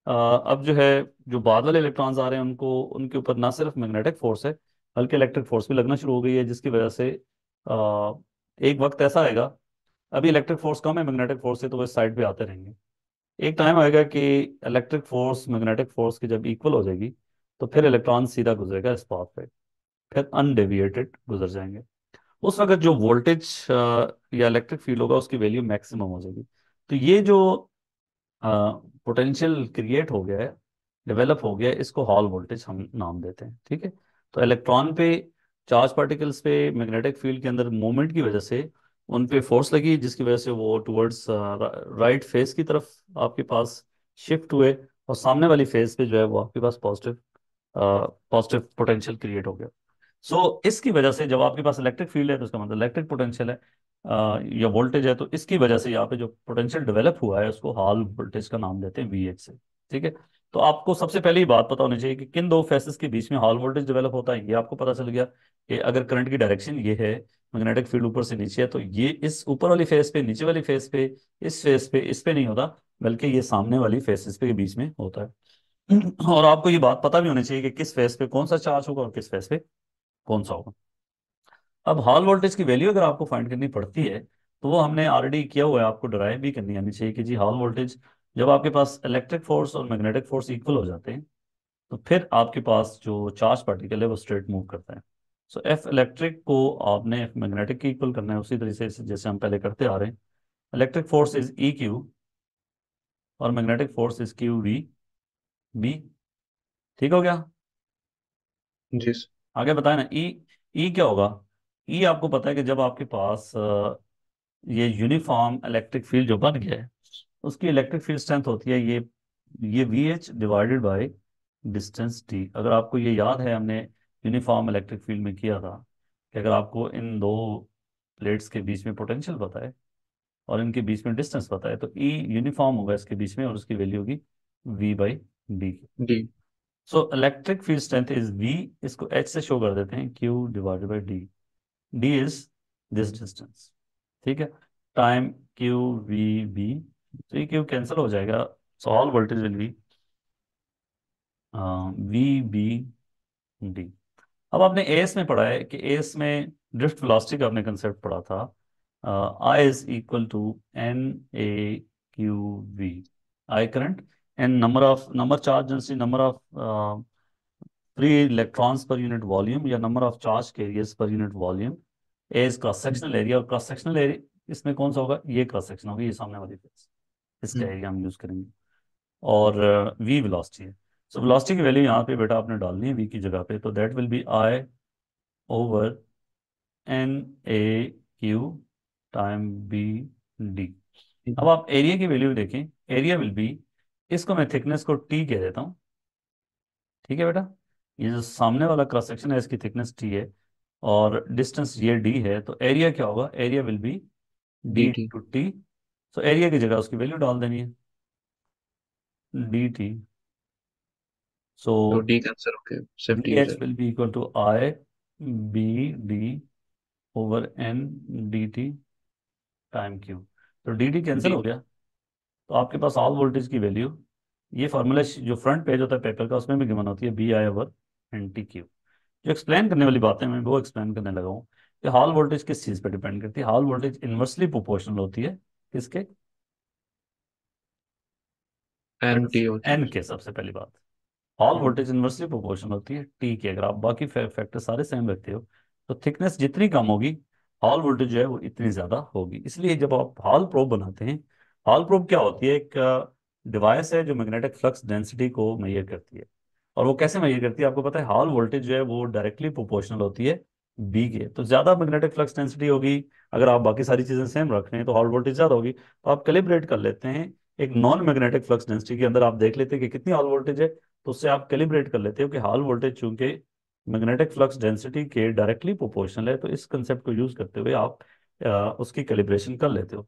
अब जो है जो बाद वाले इलेक्ट्रॉन्स आ रहे हैं उनको उनके ऊपर ना सिर्फ मैग्नेटिक फोर्स है बल्कि इलेक्ट्रिक फोर्स भी लगना शुरू हो गई है, जिसकी वजह से एक वक्त ऐसा आएगा, अभी इलेक्ट्रिक फोर्स कम है मैग्नेटिक फोर्स से तो वो इस साइड पे आते रहेंगे। एक टाइम आएगा कि इलेक्ट्रिक फोर्स मैग्नेटिक फोर्स की जब इक्वल हो जाएगी तो फिर इलेक्ट्रॉन सीधा गुजरेगा इस पाथ पे, फिर अनडेविएटेड गुजर जाएंगे। उस वक्त जो वोल्टेज या इलेक्ट्रिक फील्ड होगा उसकी वैल्यू मैक्सिमम हो जाएगी। तो ये जो पोटेंशियल क्रिएट हो गया है, डेवलप हो गया है, इसको हॉल वोल्टेज हम नाम देते हैं। ठीक है। तो इलेक्ट्रॉन पे चार्ज पार्टिकल्स पे मैग्नेटिक फील्ड के अंदर मूवमेंट की वजह से उन पे फोर्स लगी, जिसकी वजह से वो टुवर्ड्स राइट फेस की तरफ आपके पास शिफ्ट हुए, और सामने वाली फेस पे जो है वो आपके पास पॉजिटिव पॉजिटिव पोटेंशियल क्रिएट हो गया। इसकी वजह से जब आपके पास इलेक्ट्रिक फील्ड है तो उसका मतलब इलेक्ट्रिक पोटेंशियल है या वोल्टेज है, तो इसकी वजह से यहाँ पे जो पोटेंशियल डेवलप हुआ है उसको हॉल वोल्टेज का नाम देते हैं वीएच से। ठीक है। तो आपको सबसे पहले ही बात पता होनी चाहिए कि किन दो फेसेस के बीच में हॉल वोल्टेज डेवलप होता है, ये आपको पता चल गया कि अगर करंट की डायरेक्शन ये है, मैग्नेटिक फील्ड ऊपर से नीचे है, तो ये इस ऊपर वाली फेस पे, नीचे वाली फेस पे, इस फेस पे, इस पे नहीं होता, बल्कि ये सामने वाली फेसेस पे के बीच में होता है। और आपको ये बात पता भी होनी चाहिए कि किस फेस पे कौन सा चार्ज होगा और किस फेस पे कौन सा होगा। अब हॉल वोल्टेज की वैल्यू अगर आपको फाइंड करनी पड़ती है तो वो हमने ऑलरेडी किया हुआ है, आपको डराइव भी करनी आनी चाहिए कि जी हॉल वोल्टेज जब आपके पास इलेक्ट्रिक फोर्स और मैग्नेटिक फोर्स इक्वल हो जाते हैं तो फिर आपके पास जो चार्ज पार्टिकल है वो स्ट्रेट मूव करता है। सो एफ इलेक्ट्रिक को आपने एफ मैग्नेटिक के इक्वल करना है, उसी तरीके से जैसे हम पहले करते आ रहे हैं। Electric force is E Q और magnetic force is Q V B. ठीक हो गया। जी। आगे बताए ना। ई ई क्या होगा। ई आपको पता है कि जब आपके पास ये यूनिफॉर्म इलेक्ट्रिक फील्ड जो बन गया है उसकी इलेक्ट्रिक फील्ड स्ट्रेंथ होती है ये V H divided by distance T. अगर आपको ये याद है हमने यूनिफॉर्म इलेक्ट्रिक फील्ड में किया था कि अगर आपको इन दो प्लेट्स के बीच में पोटेंशियल पता है और इनके बीच में डिस्टेंस पता है तो ई यूनिफॉर्म होगा इसके बीच में और उसकी वैल्यू होगी V by D. D. So electric field strength is V, इसको एच से शो कर देते हैं, Q divided by D. D is this distance. ठीक है। टाइम क्यू वी बी, तो ये क्यू कैंसिल हो जाएगा, so Hall voltage will be V B D. अब आपने एएस में पढ़ा है कि एएस में ड्रिफ्ट वेलोसिटी का आपने कंसेप्ट पढ़ा था, I is equal to N A Q V. I current N number charge density, number of free electrons per unit volume या number of charge carriers per unit volume. A is cross sectional area, और cross sectional area इसमें कौन सा होगा, ये cross section होगा, ये सामने वाली फेस, इसका एरिया हम यूज करेंगे। और वी वेलोसिटी है। सो वेलोसिटी की वैल्यू यहाँ पे बेटा आपने डालनी है वी की जगह पे, तो that will be I over N A Q time B D. अब आप एरिया की वैल्यू देखें, एरिया विल बी, इसको मैं थिकनेस को टी कह देता हूँ। ठीक है बेटा। ये जो सामने वाला क्रॉस सेक्शन है इसकी थिकनेस टी है और डिस्टेंस ये डी है, तो एरिया क्या होगा, area will be D D T. To T. So area की जगह उसकी वैल्यू डाल देनी है, डी टी। सो तो डी कैंसिल होके सिर्फ डी टी हो एच जाएगा। Will be equal to I B D over N D T time Q. तो डी टी कैंसिल डी। हो गया, तो आपके पास ऑल वोल्टेज की वैल्यू, ये फॉर्मूला जो फ्रंट पेज होता है पेपर का उसमें भी गिवन होती है, B I over N T Q. जो एक्सप्लेन करने वाली बातें मैं वो एक्सप्लेन करने लगा हूँ कि हॉल वोल्टेज किस चीज़ पर डिपेंड करती है। हॉल वोल्टेज इन्वर्सली प्रोपोर्शनल होती है किसके, एन टी होती एन है। के। सबसे पहली बात, हॉल हम्म। वोल्टेज इन्वर्सली प्रोपोर्शनल होती है टी के। अगर आप बाकी फैक्टर सारे सेम रखते हो तो थिकनेस जितनी कम होगी हॉल वोल्टेज जो है वो इतनी ज्यादा होगी। इसलिए जब आप हॉल प्रोब बनाते हैं, हॉल प्रोब क्या होती है, एक डिवाइस है जो मैग्नेटिक फ्लक्स डेंसिटी को मेजर करती है। और वो कैसे मेजर करती है आपको पता है, हॉल वोल्टेज जो है वो डायरेक्टली प्रोपोर्शनल होती है बी के, तो ज्यादा मैग्नेटिक फ्लक्स डेंसिटी होगी। अगर आप बाकी सारी चीजें सेम रख रहे हैं तो हॉल वोल्टेज ज्यादा होगी, तो आप कैलिब्रेट कर लेते हैं। एक नॉन मैग्नेटिक फ्लक्स डेंसिटी के अंदर आप देख लेते हैं कि कितनी हॉल वोल्टेज है, तो उससे आप कैलिब्रेट कर लेते हो कि हॉल वोल्टेज चूंकि मैग्नेटिक फ्लक्स डेंसिटी के डायरेक्टली प्रोपोर्शनल है, तो इस कंसेप्ट को यूज करते हुए आप उसकी कैलिब्रेशन कर लेते हो।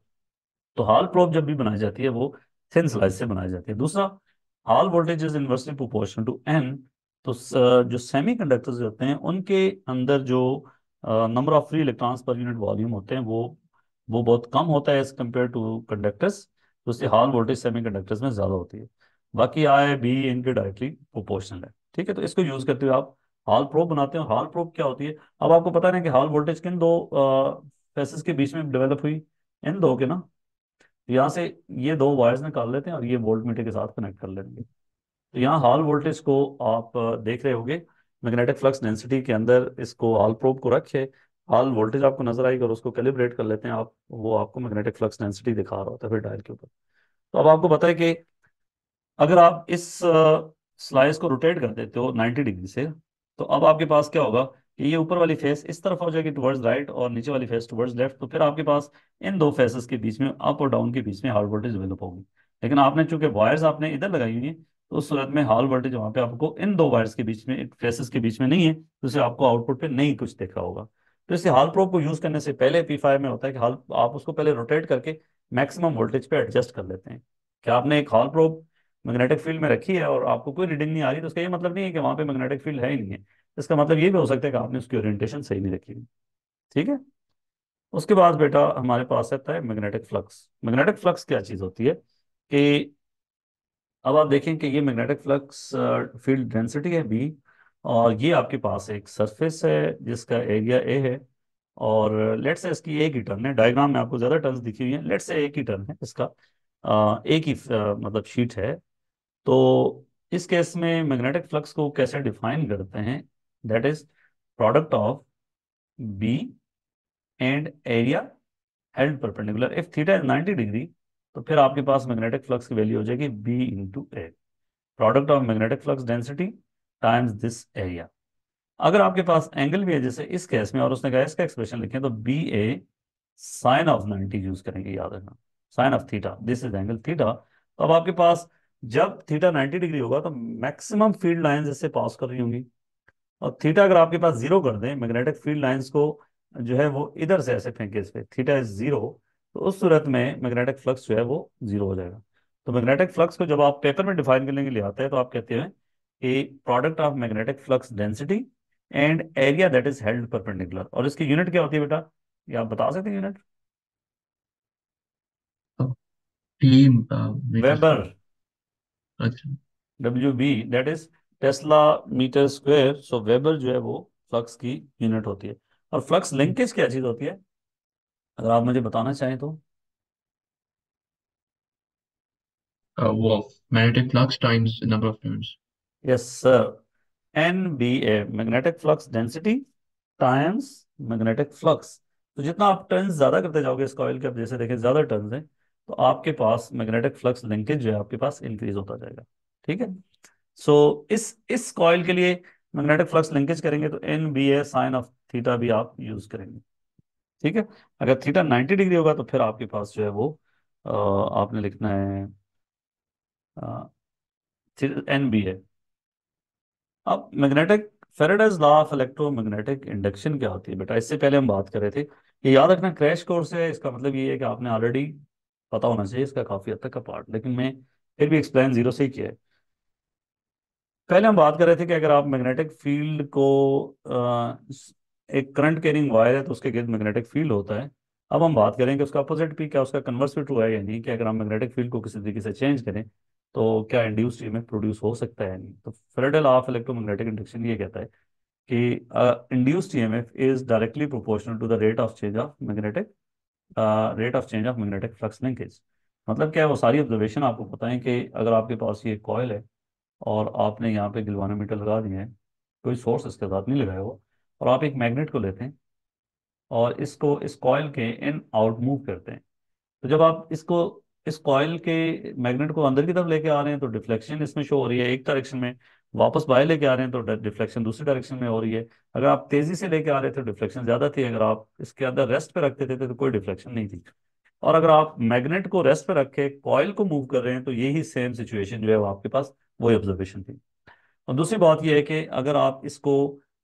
तो हॉल प्रोब जब भी बनाई जाती है वो थिन स्लाइस से बनाई जाती है। दूसरा, Hall voltage is inversely proportional to N. तो जो सेमी कंडक्टर्स होते हैं उनके अंदर जो number of free electrons per unit volume होते हैं वो बहुत कम होता है एज कम्पेयर टू कंडक्टर्स, तो उससे हॉल वोल्टेज सेमी कंडक्टर्स में ज्यादा होती है। बाकी आई बी इनके डायरेक्टली प्रोपोर्शनल है। ठीक है, तो इसको यूज करते हुए आप हॉल प्रोब बनाते हैं। हॉल प्रोब क्या होती है? अब आपको पता है कि हॉल वोल्टेज किन दो फेसेस के बीच में डेवलप हुई? इन दो के ना। तो यहाँ से ये दो वायर्स निकाल लेते हैं और ये वोल्ट मीटर के साथ कनेक्ट कर लेंगे। तो यहाँ हॉल वोल्टेज को आप देख रहे होंगे मैग्नेटिक फ्लक्स डेंसिटी के अंदर, इसको हॉल प्रोब को रखे, हॉल वोल्टेज आपको नजर आएगी और उसको कैलिब्रेट कर लेते हैं आप, वो आपको मैग्नेटिक फ्लक्स डेंसिटी दिखा रहा होता है फिर डायल के ऊपर। तो अब आपको पता है कि अगर आप इस स्लाइस को रोटेट कर देते हो 90 डिग्री से, तो अब आपके पास क्या होगा कि ये ऊपर वाली फेस इस तरफ हो जाएगी टुवर्ड्स राइट और नीचे वाली फेस टुवर्ड्स लेफ्ट, तो फिर आपके पास इन दो फेसेस के बीच में, अप और डाउन के बीच में हॉल वोल्टेज डेवलप होगी। लेकिन आपने चूंकि वायर्स आपने इधर लगाई हुई है, तो उस सूरत में हॉल वोल्टेज वहां पे आपको इन दो वायर्स के बीच में, फेसेस के बीच में नहीं है, तो इससे आपको आउटपुट पे नहीं कुछ दिख रहा होगा। तो इससे हॉल प्रोब को यूज करने से पहले P5 में होता है कि हॉल आप उसको पहले रोटेट करके मैक्सिमम वोल्टेज पे एडजस्ट कर लेते हैं। क्या आपने एक हॉल प्रोब मैग्नेटिक फील्ड में रखी है और आपको कोई रीडिंग नहीं आ रही, तो उसका ये मतलब नहीं है कि वहां पे मैग्नेटिक फील्ड है ही नहीं है। इसका मतलब ये भी हो सकता है कि आपने उसकी ओरिएंटेशन सही नहीं रखी हुई। ठीक है। उसके बाद बेटा हमारे पास आता है मैग्नेटिक फ्लक्स। मैग्नेटिक फ्लक्स क्या चीज होती है कि अब आप देखें कि ये मैग्नेटिक फ्लक्स फील्ड डेंसिटी है बी, और ये आपके पास एक सरफेस है जिसका एरिया ए है, और लेट से इसकी एक ही टर्न है। डायग्राम में आपको ज्यादा टर्न्स दिखी हुई हैं, लेट से एक ही टर्न है इसका, एक ही मतलब शीट है। तो इस केस में मैग्नेटिक फ्लक्स को कैसे डिफाइन करते हैं? That is product of B and area held perpendicular. If theta is 90 degree, तो फिर आपके पास मैग्नेटिक फ्लक्स की वैल्यू हो जाएगी B into A, product of magnetic flux density times this area. अगर आपके पास एंगल भी है जैसे इस केस में, और उसने कहा इसका एक्सप्रेशन लिखें, तो B A sine of 90 use करेंगे, याद रखना, sine of theta, this is angle theta. तो अब आपके पास जब थीटा 90 डिग्री होगा तो मैक्सिमम फील्ड लाइंस इससे पास कर रही होंगी, और थीटा अगर आपके पास जीरो कर दें, मैग्नेटिक फील्ड लाइंस को जो है वो इधर से ऐसे फेंके इस पे, थीटा इज जीरो, तो उस सूरत में मैग्नेटिक फ्लक्स जो है वो जीरो हो जाएगा। तो मैग्नेटिक फ्लक्स को जब आप पेपर में डिफाइन करने के लिए आते हैं तो आप कहते हैं कि product of magnetic flux density and area that is held perpendicular. और इसकी यूनिट क्या होती है बेटा, ये आप बता सकते हैं unit? T metre weber. Square. अच्छा। W B that is tesla metre square. So weber जो है वो फ्लक्स की यूनिट होती है। और फ्लक्स लिंकेज क्या चीज होती है, अगर आप मुझे बताना चाहें तो? वो magnetic flux times number of turns. Yes sir, N B A, magnetic flux density times magnetic flux. तो जितना आप टर्न्स ज्यादा करते जाओगे इस कॉइल के, अब जैसे देखें ज्यादा टर्न्स हैं, तो आपके पास मैग्नेटिक फ्लक्स लिंकेज जो है आपके पास इंक्रीज होता जाएगा। ठीक है। सो इस कॉइल के लिए मैग्नेटिक फ्लक्स लिंकेज करेंगे तो N B A sine of theta भी आप यूज करेंगे। ठीक है। अगर थीटा 90 डिग्री होगा तो फिर आपके पास जो है वो आपने लिखना है एन बी ए। अब magnetic Faraday's law of electromagnetic induction क्या होती है बेटा, इससे पहले हम बात कर रहे थे। ये याद रखना क्रैश कोर्स है, इसका मतलब ये है कि आपने ऑलरेडी पता होना चाहिए इसका काफी हद तक का पार्ट, लेकिन मैं फिर भी एक्सप्लेन जीरो से ही किया है। पहले हम बात कर रहे थे कि अगर आप मैग्नेटिक फील्ड को एक करंट कैरिंग वायर है तो उसके गिर्द मैग्नेटिक फील्ड होता है। अब हम बात करें कि उसका अपोजिट भी क्या, उसका कन्वर्स भी ट्रू है या नहीं, कि अगर हम मैग्नेटिक फील्ड को किसी तरीके से चेंज करें तो क्या इंड्यूस्ड ईएमएफ प्रोड्यूस हो सकता है या नहीं। तो Faraday law of electromagnetic induction ये कहता है कि induced EMF is directly proportional to the rate of change of magnetic flux linkage. मतलब क्या है, वो सारी ऑब्जर्वेशन आपको पता है कि अगर आपके पास ये कॉयल है और आपने यहाँ पे गिलवानोमीटर लगा दिए हैं, कोई सोर्स इसके साथ नहीं लगाया हुआ, और आप एक मैग्नेट को लेते हैं और इसको इस कॉयल के इन आउट मूव करते हैं, तो जब आप इसको इस कॉइल के मैग्नेट को अंदर की तरफ लेके आ रहे हैं तो डिफ्लेक्शन इसमें शो हो रही है एक डायरेक्शन में, वापस बाहर लेके आ रहे हैं तो डिफ्लेक्शन दूसरी डायरेक्शन में हो रही है। अगर आप तेजी से लेके आ रहे थे तो डिफ्लेक्शन ज्यादा थी, अगर आप इसके अंदर रेस्ट पे रखते थे तो कोई डिफ्लेक्शन नहीं थी। और अगर आप मैग्नेट को रेस्ट पे रख के कॉइल को मूव कर रहे हैं तो यही सेम सिचुएशन जो है वो आपके पास वही ऑब्जर्वेशन थी। और दूसरी बात यह है कि अगर आप इसको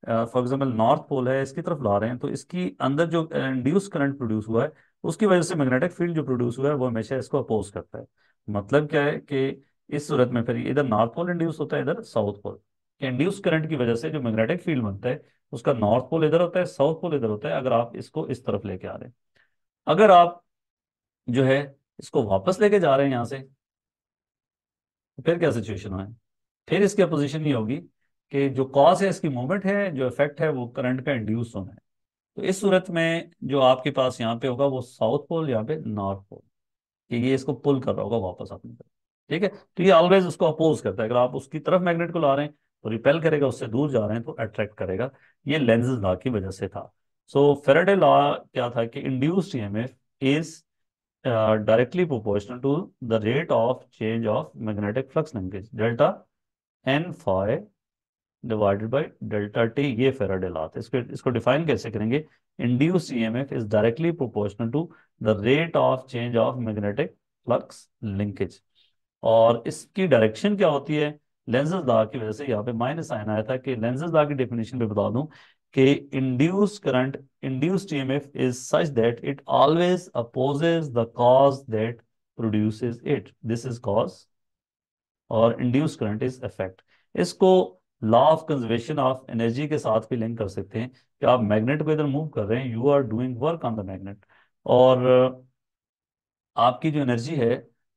फॉर एग्जांपल नॉर्थ पोल है इसकी तरफ ला रहे हैं तो इसकी अंदर जो इंड्यूस करंट प्रोड्यूस हुआ है उसकी वजह से मैग्नेटिक फील्ड जो प्रोड्यूस हुआ है वो हमेशा इसको अपोज करता है। मतलब क्या है कि इस सूरत में फिर इधर नॉर्थ पोल इंड्यूस होता है, इधर साउथ पोल। इंड्यूस करंट की वजह से जो मैग्नेटिक फील्ड बनता है उसका नॉर्थ पोल इधर होता है, साउथ पोल इधर होता है, अगर आप इसको इस तरफ लेके आ रहे हैं। अगर आप जो है इसको वापस लेके जा रहे हैं यहाँ से, तो फिर क्या सिचुएशन है? फिर इसकी अपोजिशन ये होगी कि जो कॉज है इसकी मूवमेंट है, जो इफेक्ट है वो करंट का इंड्यूस होना है। तो इस सूरत में जो आपके पास यहाँ पे होगा वो साउथ पोल, यहाँ पे नॉर्थ पोल, कि ये इसको पुल कर रहा होगा वापस अपनी तरफ। ठीक है, तो ये ऑलवेज उसको अपोज करता है। अगर आप उसकी तरफ मैग्नेट को ला रहे हैं तो रिपेल करेगा, उससे दूर जा रहे हैं तो अट्रैक्ट करेगा। ये लेंजेस लॉ की वजह से था। सो फेराडे लॉ क्या था कि induced EMF is directly proportional to the rate of change of magnetic flux linkage delta n phi divided by delta T. ये फेराडे लॉ था। इसको डिफाइन कैसे करेंगे? Induce EMF is directly proportional to the rate of change of magnetic flux linkage. और इसकी direction क्या होती है? लेंजेस लॉ की वजह से यहाँ पे माइनस साइन आया था कि लेंजेस लॉ की डेफिनेशन पे बता दूं कि induce current, induced EMF is such that it always opposes the cause that produces it, this is cause, और इंड्यूस करंट इज इफेक्ट। इसको law of conservation of energy के साथ भी लिंक कर सकते हैं कि आप मैग्नेट को इधर मूव कर रहे हैं, you are doing work on the magnet, और आपकी जो एनर्जी है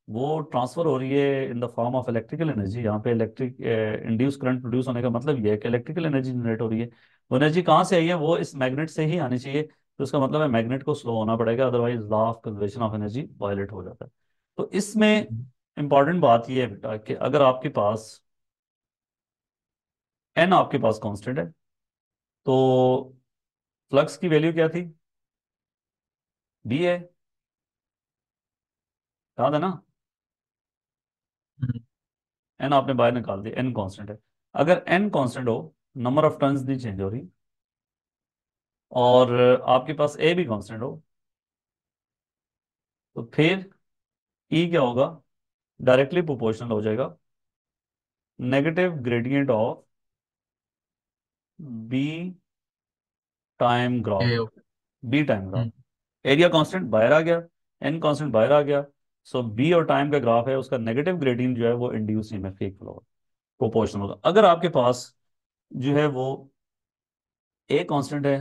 वो ट्रांसफर हो रही है इन the form of electrical energy. यहाँ पे इलेक्ट्रिक इंड्यूस करंट प्रोड्यूस होने का मतलब ये है कि इलेक्ट्रिकल एनर्जी जनरेट हो रही है। वो एनर्जी कहाँ से आई है? वो इस मैग्नेट से ही आनी चाहिए। तो इसका मतलब है मैग्नेट को स्लो होना पड़ेगा, otherwise law of conservation of energy violate हो जाता है। तो इसमें इंपॉर्टेंट बात यह है बेटा कि अगर आपके पास एन आपके पास कांस्टेंट है तो फ्लक्स की वैल्यू क्या थी? बी है, याद है ना? हम्म। एन आपने बाहर निकाल दिया, एन कांस्टेंट है। अगर एन कांस्टेंट हो, नंबर ऑफ टर्न्स नहीं चेंज हो रही, और आपके पास ए भी कांस्टेंट हो, तो फिर ई क्या होगा? डायरेक्टली प्रोपोर्शनल हो जाएगा negative gradient of B time graph, A. B time graph. Hmm. Area constant बाहर आ गया, एन कांस्टेंट बाहर आ गया। सो बी और टाइम का ग्राफ है, उसका नेगेटिव ग्रेडियंट जो है वो इंड्यूस ईएमएफ के इक्वल होगा, प्रोपोर्शनल होगा। अगर आपके पास जो है वो ए कांस्टेंट है,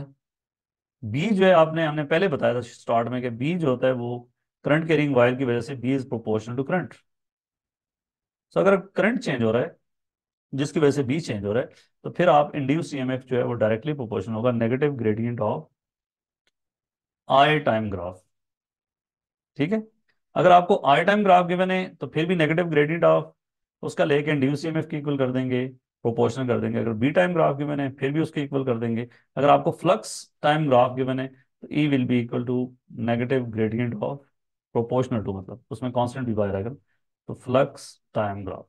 बी जो है आपने हमने पहले बताया था स्टार्ट में कि बी जो होता है वो करंट कैरिंग वायर की वजह से B is proportional to current. So अगर करंट चेंज हो रहा है जिसकी वजह से बी चेंज हो रहा है, तो फिर आप इंड्यूस ईएमएफ जो है वो डायरेक्टली प्रोपोर्शनल होगा negative gradient of I time graph. ठीक है, अगर आपको आई टाइम ग्राफ गिवन है तो फिर भी नेगेटिव ग्रेडियंट ऑफ उसका लेके इंड्यूस ईएमएफ की इक्वल कर देंगे, प्रोपोर्शनल कर देंगे। अगर बी टाइम ग्राफ गिवन है फिर भी उसके इक्वल कर देंगे। अगर आपको फ्लक्स टाइम ग्राफ गिवन है तो E will be equal to negative gradient of proportional to, मतलब उसमें कांस्टेंट भी बाहर आएगा, तो फ्लक्स टाइम ग्राफ।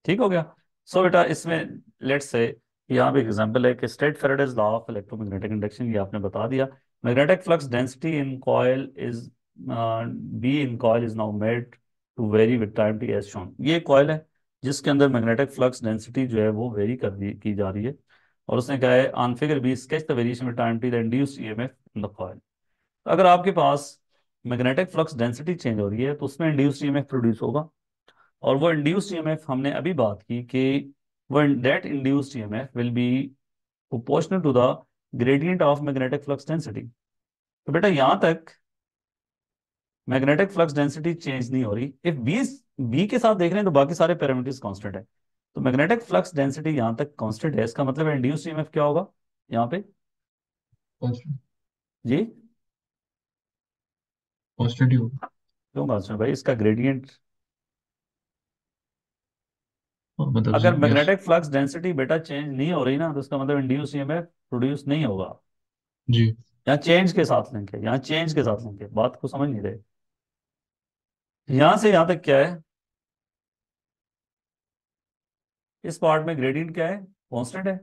ठीक हो गया? सो बेटा इसमें लेट्स से यहाँ पे एग्जांपल है कि state Faraday's law of electromagnetic induction, ये आपने बता दिया। Magnetic flux density in coil is B in coil is now made to vary with time T as shown. ये कॉइल है जिसके अंदर मैग्नेटिक फ्लक्स डेंसिटी जो है वो वेरी कर दी की जा रही है। और उसने कहा है on figure B sketch the variation with time T the induced EMF in the coil. अगर आपके पास मैग्नेटिक फ्लक्स डेंसिटी चेंज हो रही है तो उसमें इंड्यूस्ड ईएमएफ प्रोड्यूस होगा। और वो इंड्यूस्ड ईएमएफ हमने अभी बात की कि वो that induced EMF will be proportional to the gradient of magnetic flux density. तो बेटा यहां तक मैग्नेटिक फ्लक्स डेंसिटी चेंज नहीं हो रही। इफ बी के साथ देख रहे हैं तो बाकी सारे पैरामीटर्स कांस्टेंट है। तो मैग्नेटिक फ्लक्स डेंसिटी यहां तक कांस्टेंट है, इसका मतलब इंड्यूस्ड ईएमएफ क्या होगा यहाँ पे? कांस्टेंट। जी, कांस्टेंट ही होगा। क्यों कांस्टेंट भाई? इसका ग्रेडियंट। हाँ, मतलब अगर यस। मैग्नेटिक फ्लक्स डेंसिटी बेटा चेंज नहीं हो रही ना तो इसका मतलब इंड्यूस्ड ईएमएफ प्रोड्यूस नहीं होगा। जी। यहाँ चेंज के साथ लिंक है, यहाँ चेंज के साथ लिंक है, बात को समझ नहीं रहे। यहां से यहां तक क्या है, इस पार्ट में ग्रेडियंट क्या है, कांस्टेंट है।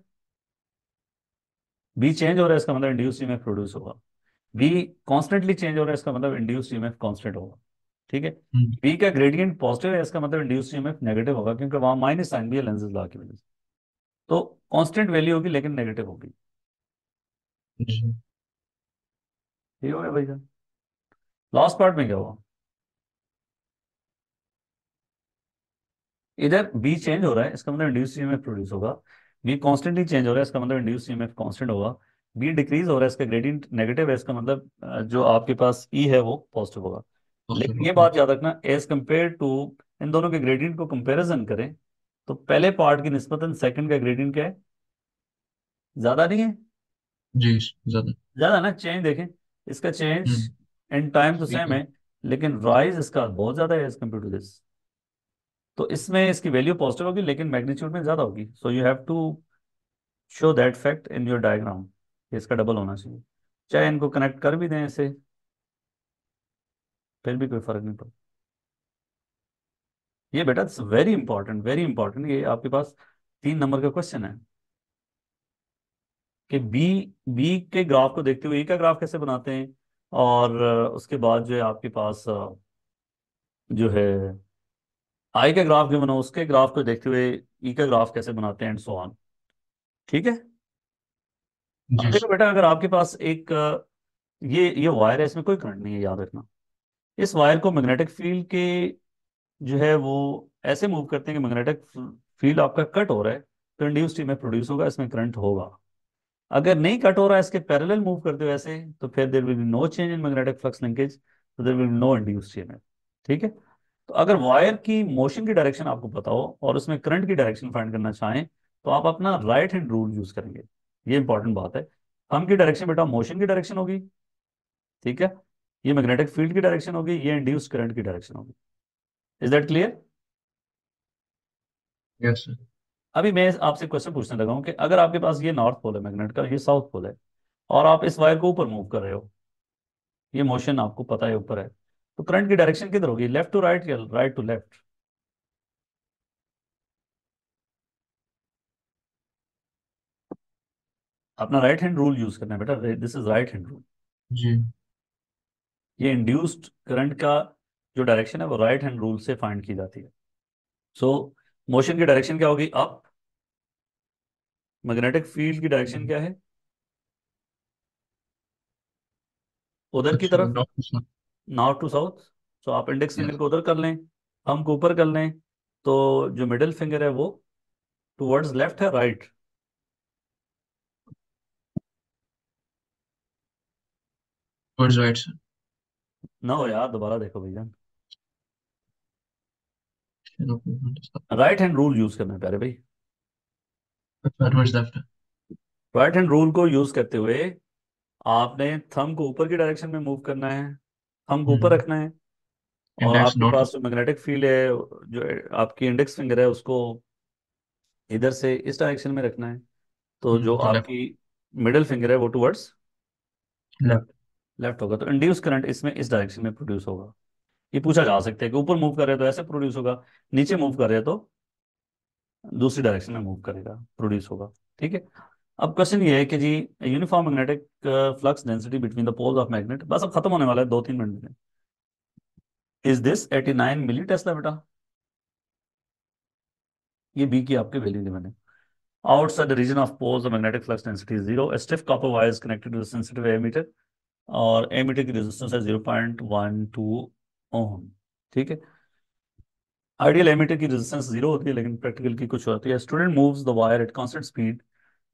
बी चेंज हो रहा है, इसका मतलब इंड्यूस ईएमएफ प्रोड्यूस होगा। बी कॉन्स्टेंटली चेंज हो रहा है, इसका मतलब इंड्यूस ईएमएफ कांस्टेंट होगा। ठीक है। हम्म, बी का ग्रेडियंट पॉजिटिव है, इसका मतलब इंड्यूस ईएमएफ नेगेटिव होगा, क्योंकि वहां माइनस साइन भी है लेंसेज लॉ की वजह से। तो कांस्टेंट वैल्यू होगी लेकिन नेगेटिव होगी। जी। ये हो गया भैया। लास्ट पार्ट में क्या हुआ, इधर बी चेंज हो रहा है, इसका मतलब इंड्यूस ईएमएफ प्रोड्यूस होगा। बी कॉन्स्टेंटली चेंज हो रहा है, इसका मतलब इंड्यूस ईएमएफ कांस्टेंट होगा। बी डिक्रीज हो रहा है, इसका ग्रेडियंट नेगेटिव है, इसका मतलब जो आपके पास ई है वो पॉजिटिव होगा। पॉजिटिव लेकिन ये होगा। बात याद रखना, एज कंपेयर टू, इन दोनों के ग्रेडियंट को कंपैरिजन करें तो पहले पार्ट की निस्बतन सेकंड का ग्रेडियंट क्या है, ज्यादा नहीं है। जी, ज्यादा। ज्यादा ना, चेंज देखें, इसका चेंज हम्म। इन टाइम तो ठीक सेम है। है, लेकिन राइज इसका बहुत ज्यादा है एज कम्पेयर टू दिस। तो इसमें इसकी वैल्यू पॉजिटिव होगी लेकिन मैग्नीट्यूड में ज्यादा होगी, so you have to show that fact in your diagram. इसका डबल होना चाहिए, चाहे इनको कनेक्ट कर भी दें इसे, फिर भी कोई फर्क नहीं पड़ता। ये बेटा वेरी इंपॉर्टेंट, वेरी इंपॉर्टेंट, ये आपके पास 3 नंबर का क्वेश्चन है कि बी बी के ग्राफ को देखते हुए ए का ग्राफ कैसे बनाते हैं, और उसके बाद जो है आपके पास जो है आई का ग्राफ जो बना उसके ग्राफ को देखते हुए ई का ग्राफ कैसे बनाते हैं, एंड सो ऑन। ठीक है। अब जी। देखो बेटा, अगर आपके पास एक ये वायर है, इसमें कोई करंट नहीं है, याद रखना। इस वायर को मैग्नेटिक फील्ड के जो है वो ऐसे मूव करते हैं कि मैग्नेटिक फील्ड आपका कट हो रहा है, तो इंड्यूस्ड ईएमएफ प्रोड्यूस होगा, इसमें करंट होगा। अगर नहीं कट हो रहा है, इसके पैरेलल मूव करते हुए ऐसे, तो फिर there will be no change in magnetic flux linkage, तो there will be no induced EMF. ठीक है। तो अगर वायर की मोशन की डायरेक्शन आपको पता हो और उसमें करंट की डायरेक्शन फाइंड करना चाहें, तो आप अपना राइट हैंड रूल यूज करेंगे। ये इंपॉर्टेंट बात है। थंब की डायरेक्शन बेटा मोशन की डायरेक्शन होगी। ठीक है। ये मैग्नेटिक फील्ड की डायरेक्शन होगी, ये इंड्यूस्ड करंट की डायरेक्शन होगी। Is that clear. Yes sir. अभी मैं आपसे क्वेश्चन पूछने लगा हूं कि अगर आपके पास ये नॉर्थ पोल है मैग्नेट का, ये साउथ पोल है, और आप इस वायर को ऊपर मूव कर रहे हो, ये मोशन आपको पता है ऊपर है, तो करंट की डायरेक्शन किधर होगी, लेफ्ट टू राइट या राइट टू लेफ्ट। अपना राइट हैंड रूल यूज करना है बेटा, this is right hand rule. जी। ये इंड्यूस्ड करंट का जो डायरेक्शन है वो राइट हैंड रूल से फाइंड की जाती है। सो मोशन की डायरेक्शन क्या होगी, अप। मैग्नेटिक फील्ड की डायरेक्शन क्या है, उधर की अच्छा, तरफ, doctor. North to south. So आप इंडेक्स फिंगर यस। को उधर कर लें, थंब को ऊपर कर लें, तो जो मिडिल फिंगर है वो टुवर्ड्स लेफ्ट है, राइट। Towards right sir. ना हो यार, दोबारा देखो भैया, अच्छा, राइट हैंड रूल यूज करना है प्यारे भाई। Towards left. Right hand rule को यूज करते हुए आपने थंब को ऊपर की डायरेक्शन में मूव करना है, थंब को ऊपर हम्म। रखना है, और इंडेक्स आपके नॉट। पास जो मैग्नेटिक फील्ड है, जो आपकी इंडेक्स फिंगर है उसको इधर से इस डायरेक्शन में रखना है, तो जो तो लेफ्ट। आपकी मिडिल फिंगर है वो टुवर्ड्स लेफ्ट। लेफ्ट होगा, तो इंड्यूस करंट इसमें इस डायरेक्शन में प्रोड्यूस होगा। ये पूछा जा सकता है कि ऊपर मूव कर रहे हो तो ऐसे प्रोड्यूस होगा, नीचे मूव कर रहे हो तो दूसरी डायरेक्शन में मूव करेगा, प्रोड्यूस होगा। ठीक है। अब क्वेश्चन ये है कि जी, uniform magnetic flux density between the poles of magnet, बस अब खत्म होने वाला है 2-3 मिनट में। इज दिस 89 मिली टेस्ला बेटा, ये बी की आपके वैल्यू गिवन है। Outside the region of poles the magnetic flux density is 0, stiff copper wire is connected to sensitive ammeter, और एमीटर की रेजिस्टेंस है 0.12 ओम। ठीक है। आइडियल एमीटर की रेजिस्टेंस 0 होती है, लेकिन प्रैक्टिकल की कुछ होती है। Student moves the wire at constant speed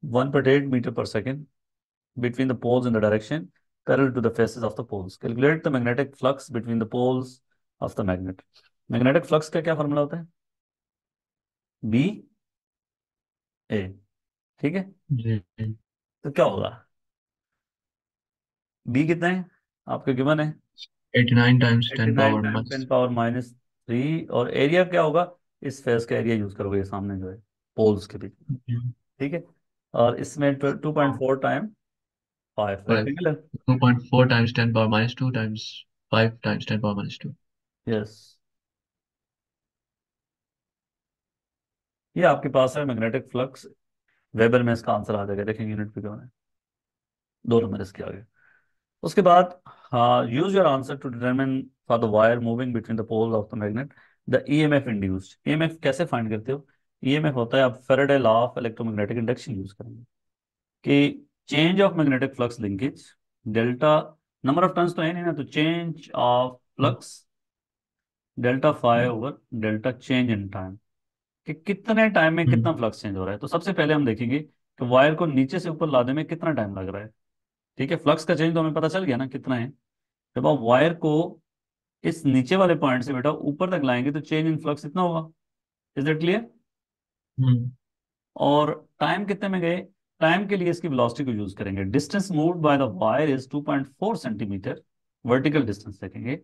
1.8 metre per second between the poles in the direction parallel to the faces of the poles. Calculate the magnetic flux between the poles of the magnet. Magnetic flux का क्या formula होता है, B ए। ठीक है। जी। तो क्या होगा, B कितना है आपके गिवन है, 89 times 10 89 power time ten minus. Power minus three, और एरिया क्या होगा, इस फेस का एरिया यूज करोगे, सामने जो है पोल्स के बीच में। ठीक है। और इसमें 2.4 टाइम 5 5। रेक्टेंगल है। 2.4 times 10 power minus 2 times 5 times 10 power minus 2। Yes. ये आपके पास है मैग्नेटिक फ्लक्स, वेबर में इसका आंसर आ जाएगा, देखेंगे यूनिट पे कौन है, 2 नंबर इसके आगे। उसके बाद, हाँ, use your answer to determine for the wire moving between the poles of the magnet the EMF induced. EMF कैसे फाइंड करते हो? ईएमएफ होता है, आप Faraday law of electromagnetic induction use करेंगे कि change of magnetic flux linkage delta, number of turns तो है नहीं ना, तो change of flux delta five over delta change in time, कि कितने टाइम में कितना हम्म फ्लक्स चेंज हो रहा है। तो सबसे पहले हम देखेंगे कि वायर को नीचे से ऊपर लाने में कितना टाइम लग रहा है। ठीक है, फ्लक्स का चेंज तो हमें पता चल गया ना कितना है। जब आप वायर को इस नीचे वाले पॉइंट से बेटा ऊपर तक लाएंगे तो चेंज इन फ्लक्स इतना होगा। Is that clear? हम्म और टाइम कितने में गए? टाइम के लिए इसकी वेलोसिटी को यूज करेंगे। Distance moved by the wire is 2.4 centimetre, vertical distance देखेंगे,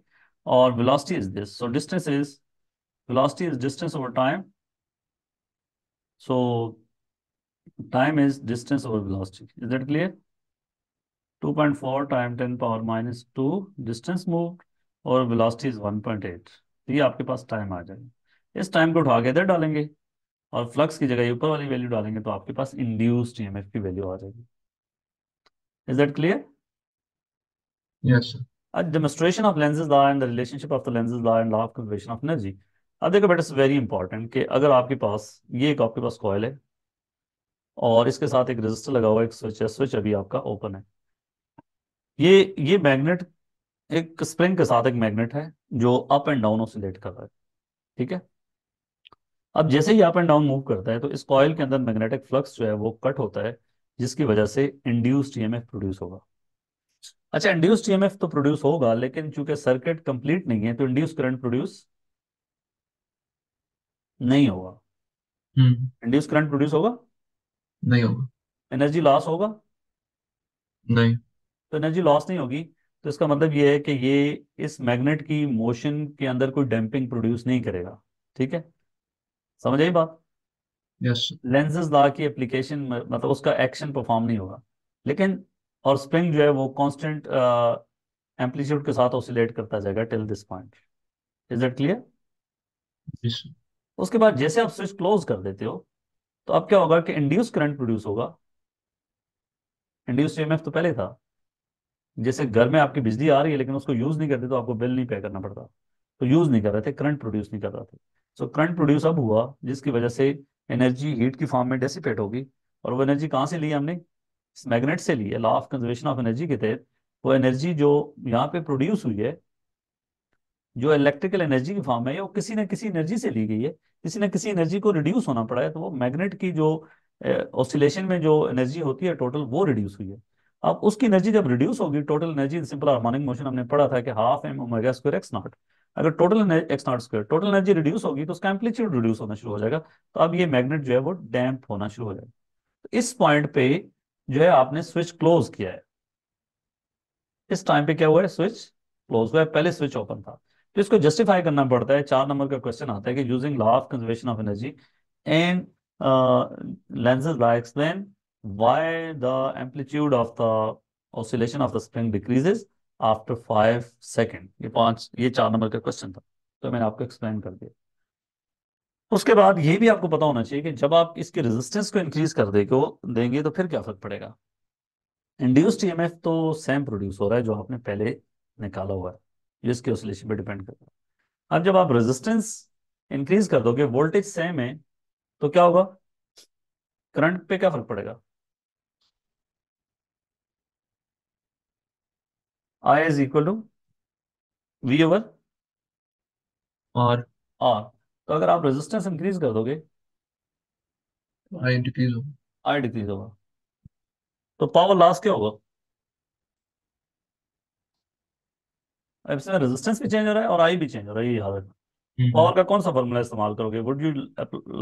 और velocity is this, so distance is, velocity is distance over time, so time is distance over velocity. Is that clear? 2.4 time 10⁻⁻², distance moved, और velocity is 1.8। तो ये आपके पास time आ जाएगा। इस time को उठा के इधर डालेंगे और फ्लक्स की जगह ये ऊपर वाली वैल्यू डालेंगे, तो आपके पास इंड्यूस्ड ईएमएफ की वैल्यू आ जाएगी। Is that clear? Yes sir. A demonstration of Lenz's law and the relationship of the Lenz's law and law of conservation of energy। अब देखो बेटा, इट्स वेरी इंपॉर्टेंट कि अगर आपके पास ये एक आपके पास कॉयल है और इसके साथ एक रेजिस्टर लगा हुआ है, एक स्विच है, स्विच अभी आपका ओपन है। ये मैग्नेट एक स्प्रिंग के साथ एक मैग्नेट है जो अप एंड डाउन ऑसिलेट कर रहा है। ठीक है, अब जैसे ही अप एंड डाउन मूव करता है तो इस कॉयल के अंदर मैग्नेटिक फ्लक्स जो है वो कट होता है, जिसकी वजह से इंड्यूस्ड ईएमएफ प्रोड्यूस होगा। अच्छा, इंड्यूस्ड ईएमएफ तो प्रोड्यूस होगा, लेकिन चूंकि सर्किट कंप्लीट नहीं है तो इंड्यूस करंट प्रोड्यूस नहीं होगा। हम्म इंड्यूस करंट प्रोड्यूस होगा, नहीं होगा। एनर्जी लॉस होगा। नहीं। तो एनर्जी लॉस नहीं होगी, तो इसका मतलब ये है कि ये इस मैग्नेट की मोशन के अंदर कोई डैम्पिंग प्रोड्यूस नहीं करेगा। ठीक है, समझ आई बात? Yes sir. लेंसेज लॉ की एप्लीकेशन मतलब उसका एक्शन परफॉर्म नहीं होगा, लेकिन और स्प्रिंग जो है वो कांस्टेंट एम्पलीट्यूड के साथ ऑसिलेट करता जाएगा till this point. Is that clear? Yes sir. उसके बाद जैसे आप स्विच क्लोज कर देते हो तो अब क्या होगा कि इंड्यूस करंट प्रोड्यूस होगा। इंड्यूस ईएमएफ तो पहले था, जैसे घर में आपकी बिजली आ रही है लेकिन उसको यूज नहीं करते तो आपको बिल नहीं पे करना पड़ता, तो यूज नहीं कर रहे थे, करंट प्रोड्यूस नहीं कर रहे थे। सो करंट प्रोड्यूस अब हुआ, जिसकी वजह से एनर्जी हीट की फॉर्म में डेसिपेट होगी। और वो एनर्जी कहाँ से ली है हमने? इस मैग्नेट से ली है। Law of conservation of energy के तहत वो एनर्जी जो यहाँ पे प्रोड्यूस हुई है, जो इलेक्ट्रिकल एनर्जी की फॉर्म है, वो किसी न किसी एनर्जी से ली गई है, किसी न किसी एनर्जी को रिड्यूस होना पड़ा है, तो वो मैग्नेट की जो ऑसिलेशन में जो एनर्जी होती है टोटल, वो रिड्यूस हुई है। अब उसकी एनर्जी जब रिड्यूस होगी, total energy in simple harmonic motion हमने पढ़ा था कि half M omega square X naught, अगर total X naught square total energy reduce होगी तो उसका एम्पलीट्यूड रिड्यूस होना शुरू हो जाएगा। तो अब ये मैग्नेट जो है वो डैम्प होना शुरू हो जाएगा। तो इस पॉइंट पे जो है आपने स्विच क्लोज किया है, इस टाइम पे क्या हुआ है, स्विच क्लोज हुआ है, पहले स्विच ओपन था। तो इसको जस्टिफाई करना पड़ता है। 4 नंबर का क्वेश्चन आता है कि using law of conservation of energy and lenses law explain why the amplitude of the oscillation of the spring decreases after 5 second. ये 4 नंबर का क्वेश्चन था, तो मैंने आपको एक्सप्लेन कर दिया। उसके बाद ये भी आपको पता होना चाहिए कि जब आप इसके रेजिस्टेंस को इंक्रीज कर देंगे तो फिर क्या फर्क पड़ेगा। इंड्यूस्ड ईएमएफ तो सेम प्रोड्यूस हो रहा है जो आपने पहले निकाला हुआ है, जो इसके ऑसिलेशन पे डिपेंड करता है। अब जब आप रेजिस्टेंस इंक्रीज कर दोगे, वोल्टेज सेम है, तो क्या होगा, करंट पे क्या फर्क पड़ेगा? I is equal to V over और आर। तो अगर आप रेजिस्टेंस इंक्रीज कर दोगे, आई डिक्रीज होगा। आई डिक्रीज होगा, तो पावर लॉस क्या होगा? अब इसमें रेजिस्टेंस भी चेंज हो रहा है और आई भी चेंज हो रहा है, ये याद रखना। हम्म पावर का कौन सा फॉर्मूला इस्तेमाल करोगे? Would you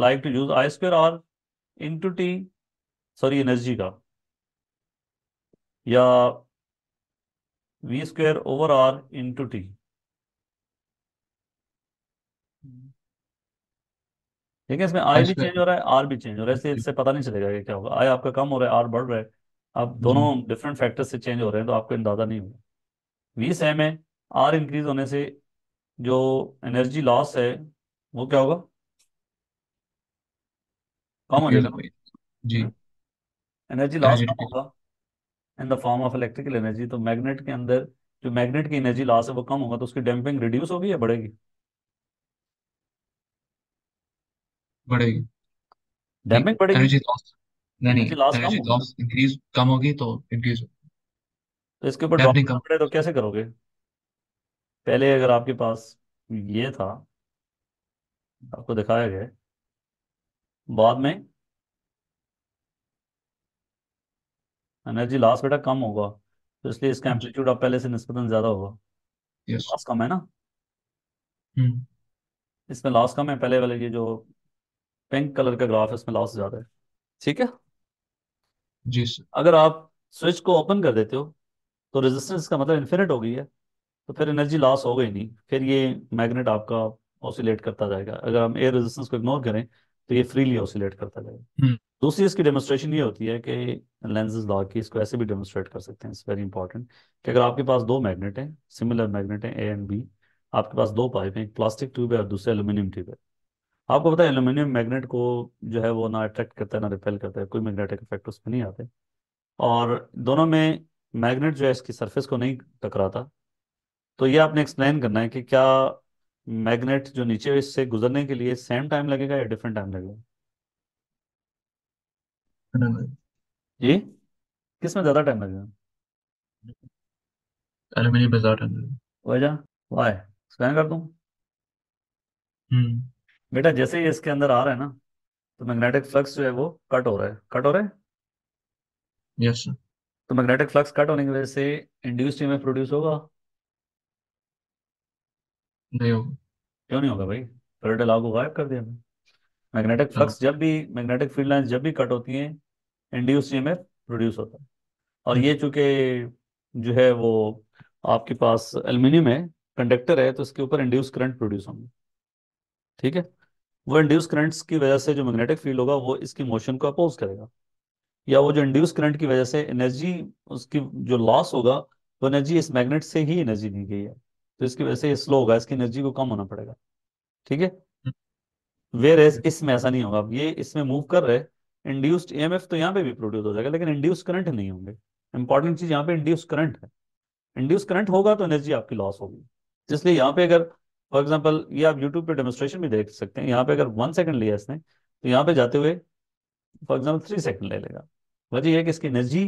like to use I square R into T, sorry energy का, या V square over R into T? ठीक है, इसमें आई आई भी चेंज स्क्वायर। हो रहा है, आर भी चेंज हो रहा है, इसलिए इससे पता नहीं चलेगा कि क्या होगा। आई आपका कम हो रहा है, आर बढ़ रहा है। अब दोनों जी। डिफरेंट फैक्टर से चेंज हो रहे हैं तो आपको अंदाजा नहीं होगा। वी सेम है, आर इंक्रीज होने से जो एनर्जी लॉस है वो क्या होगा? कम हो डिफ्यूज जाएगा हो गई। जी। ना, एनर्जी लॉस एनर्जी कम डिफ्यूज। होगा इन the form of electrical energy. तो मैग्नेट के अंदर जो मैग्नेट की एनर्जी लॉस है वो कम होगा, तो उसकी डैम्पिंग रिड्यूस होगी या बढ़ेगी? बढ़ेगी। नहीं, डैम्पिंग बढ़ेगी। Energy loss. नहीं नहीं, एनर्जी लॉस कम एनर्जी होगी ना। लॉस इंक्रीज कम होगी तो इंक्रीज। तो इसके ऊपर ड्रॉप डैम्पनिंग करना कम। पड़े तो कैसे करोगे? पहले अगर आपके पास ये था, आपको दिखाया गया है, बाद में एनर्जी लॉस बेटा कम होगा, तो इसलिए इसका जी। एम्पलीट्यूड अब पहले से निस्बतन ज्यादा होगा। यस। लॉस कम है ना, हम्म। इसमें लॉस कम है। पहले वाले ये जो पिंक कलर का ग्राफ है इसमें लॉस ज्यादा है। ठीक है। जी सर। अगर आप स्विच को ओपन कर देते हो तो रेजिस्टेंस का मतलब इन्फिनिट हो गई है, तो फिर एनर्जी लॉस हो गई नहीं, फिर ये मैग्नेट आपका ऑसिलेट करता जाएगा। अगर हम एयर रेजिस्टेंस को इग्नोर करें तो ये फ्रीली ऑसिलेट करता जाएगा। हम्म। दूसरी इसकी डेमोस्ट्रेशन ये होती है कि लेंजेस लॉ की, इसको ऐसे भी डेमोस्ट्रेट कर सकते हैं, इट्स वेरी इंपॉर्टेंट, कि अगर आपके पास दो मैग्नेट हैं, सिमिलर मैग्नेट हैं ए एंड बी, आपके पास दो पाइप हैं, एक प्लास्टिक ट्यूब है और दूसरा एल्यूमिनियम ट्यूब है। आपको पता है एल्यूमिनियम मैग्नेट को जो है वो ना अट्रैक्ट करता है ना रिपेल करता है, कोई मैग्नेटिक इफेक्ट उसमें नहीं आते। और दोनों में मैग्नेट जो है इसकी सरफेस को नहीं टकराता। तो ये आपने एक्सप्लेन करना है कि क्या मैग्नेट जो नीचे इससे गुजरने के लिए सेम टाइम लगेगा या डिफरेंट टाइम लगेगा? जी, किस में ज़्यादा टाइम लगेगा? एल्यूमिनियम बेजार है। वजह, वाई, एक्सप्लेन कर दूं? हम्म। बेटा जैसे ही इसके अंदर आ रहा है ना, तो मैग्नेटिक फ्लक्स जो है वो कट हो रहा है, कट हो रहा है। Yes sir. तो मैग्नेटिक फ्लक्स कट होने की वजह से इंड्यूस्ड ईएमएफ प्रोड्यूस होगा? नहीं होगा। क्यों नहीं होगा भाई? फैराडे लॉ को गायब कर दिया। मैग्नेटिक हाँ। फ्लक्स जब भी, मैग्नेटिक फील्ड लाइंस जब भी कट होती हैं, इंड्यूस्ड ईएमएफ प्रोड्यूस होता है। और हम्म। ये चूंकि जो है वो आपके पास एल्यूमिनियम है, कंडक्टर है, तो इसके ऊपर इंड्यूस करंट प्रोड्यूस होंगे। ठीक है। वो इंड्यूस करंट्स की वजह से जो मैग्नेटिक फील्ड होगा वो इसकी मोशन को अपोज करेगा। या वो जो इंड्यूस करंट की वजह से एनर्जी उसकी जो लॉस होगा, वो एनर्जी इस मैग्नेट से ही एनर्जी ली गई है, तो इसकी वजह से ये स्लो होगा, इसकी एनर्जी को कम होना पड़ेगा। ठीक है। वेर एज इसमें ऐसा नहीं होगा, अब ये इसमें मूव कर रहे, इंड्यूस्ड ईएमएफ तो यहाँ पे भी प्रोड्यूस हो जाएगा लेकिन इंड्यूस करंट नहीं होंगे। इंपॉर्टेंट चीज यहाँ पे इंड्यूस करंट है। इंड्यूस करंट होगा तो एनर्जी आपकी लॉस होगी। इसलिए यहाँ पे अगर फॉर एग्जांपल ये आप यूट्यूब पे डेमोस्ट्रेशन भी देख सकते हैं, यहाँ पे अगर 1 सेकंड लिया इसने तो यहाँ पे जाते हुए फॉर एग्जाम्पल 3 सेकंड ले लेगा। वजह यह है कि इसकी एनर्जी,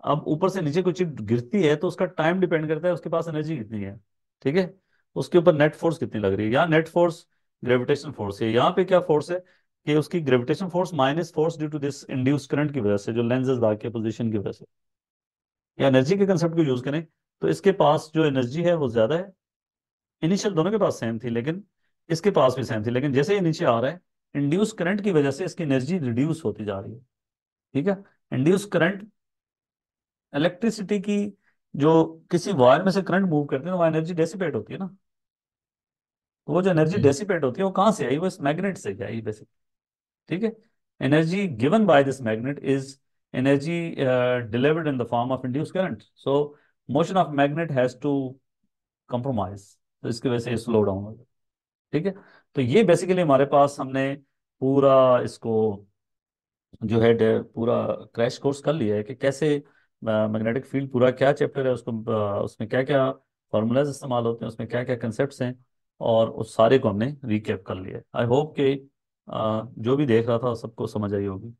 अब ऊपर से नीचे कोई चीज गिरती है तो उसका टाइम डिपेंड करता है उसके पास एनर्जी कितनी है। ठीक है। उसके ऊपर नेट फोर्स कितनी लग रही है, यहाँ नेट फोर्स ग्रेविटेशन फोर्स है, यहाँ पे क्या फोर्स है कि उसकी gravitation force minus force due to this induce current की वजह से, जो लेंसेज ला के पोजिशन की वजह से, या एनर्जी के कंसेप्ट को यूज करें तो इसके पास जो एनर्जी है वो ज्यादा है। इनिशियल दोनों के पास सेम थी लेकिन इसके पास भी सेम थी, लेकिन जैसे ये नीचे आ रहा है, इंड्यूस करंट की वजह से इसकी एनर्जी रिड्यूस होती जा रही है। ठीक है। इंड्यूस करंट, इलेक्ट्रिसिटी की जो किसी वायर में से करंट मूव करते हैं वो एनर्जी डेसिपेट होती है ना। तो वो जो एनर्जी जी। डेसिपेट होती है वो कहाँ से आई? वो इस मैग्नेट से आई बेसिक। ठीक है। Energy given by this magnet is energy delivered in the form of induce current, so motion of magnet has to compromise, तो इसकी वजह से ये स्लो डाउन हो जाए। ठीक है। तो ये बेसिकली हमारे पास हमने पूरा इसको जो है पूरा क्रैश कोर्स कर लिया है कि कैसे मैग्नेटिक फील्ड, पूरा क्या चैप्टर है उसको, उसमें क्या क्या फार्मूलाज इस्तेमाल होते हैं, उसमें क्या क्या कंसेप्ट्स हैं, और उस सारे को हमने रिकैप कर लिया है। आई होप कि जो भी देख रहा था सबको समझ आई होगी।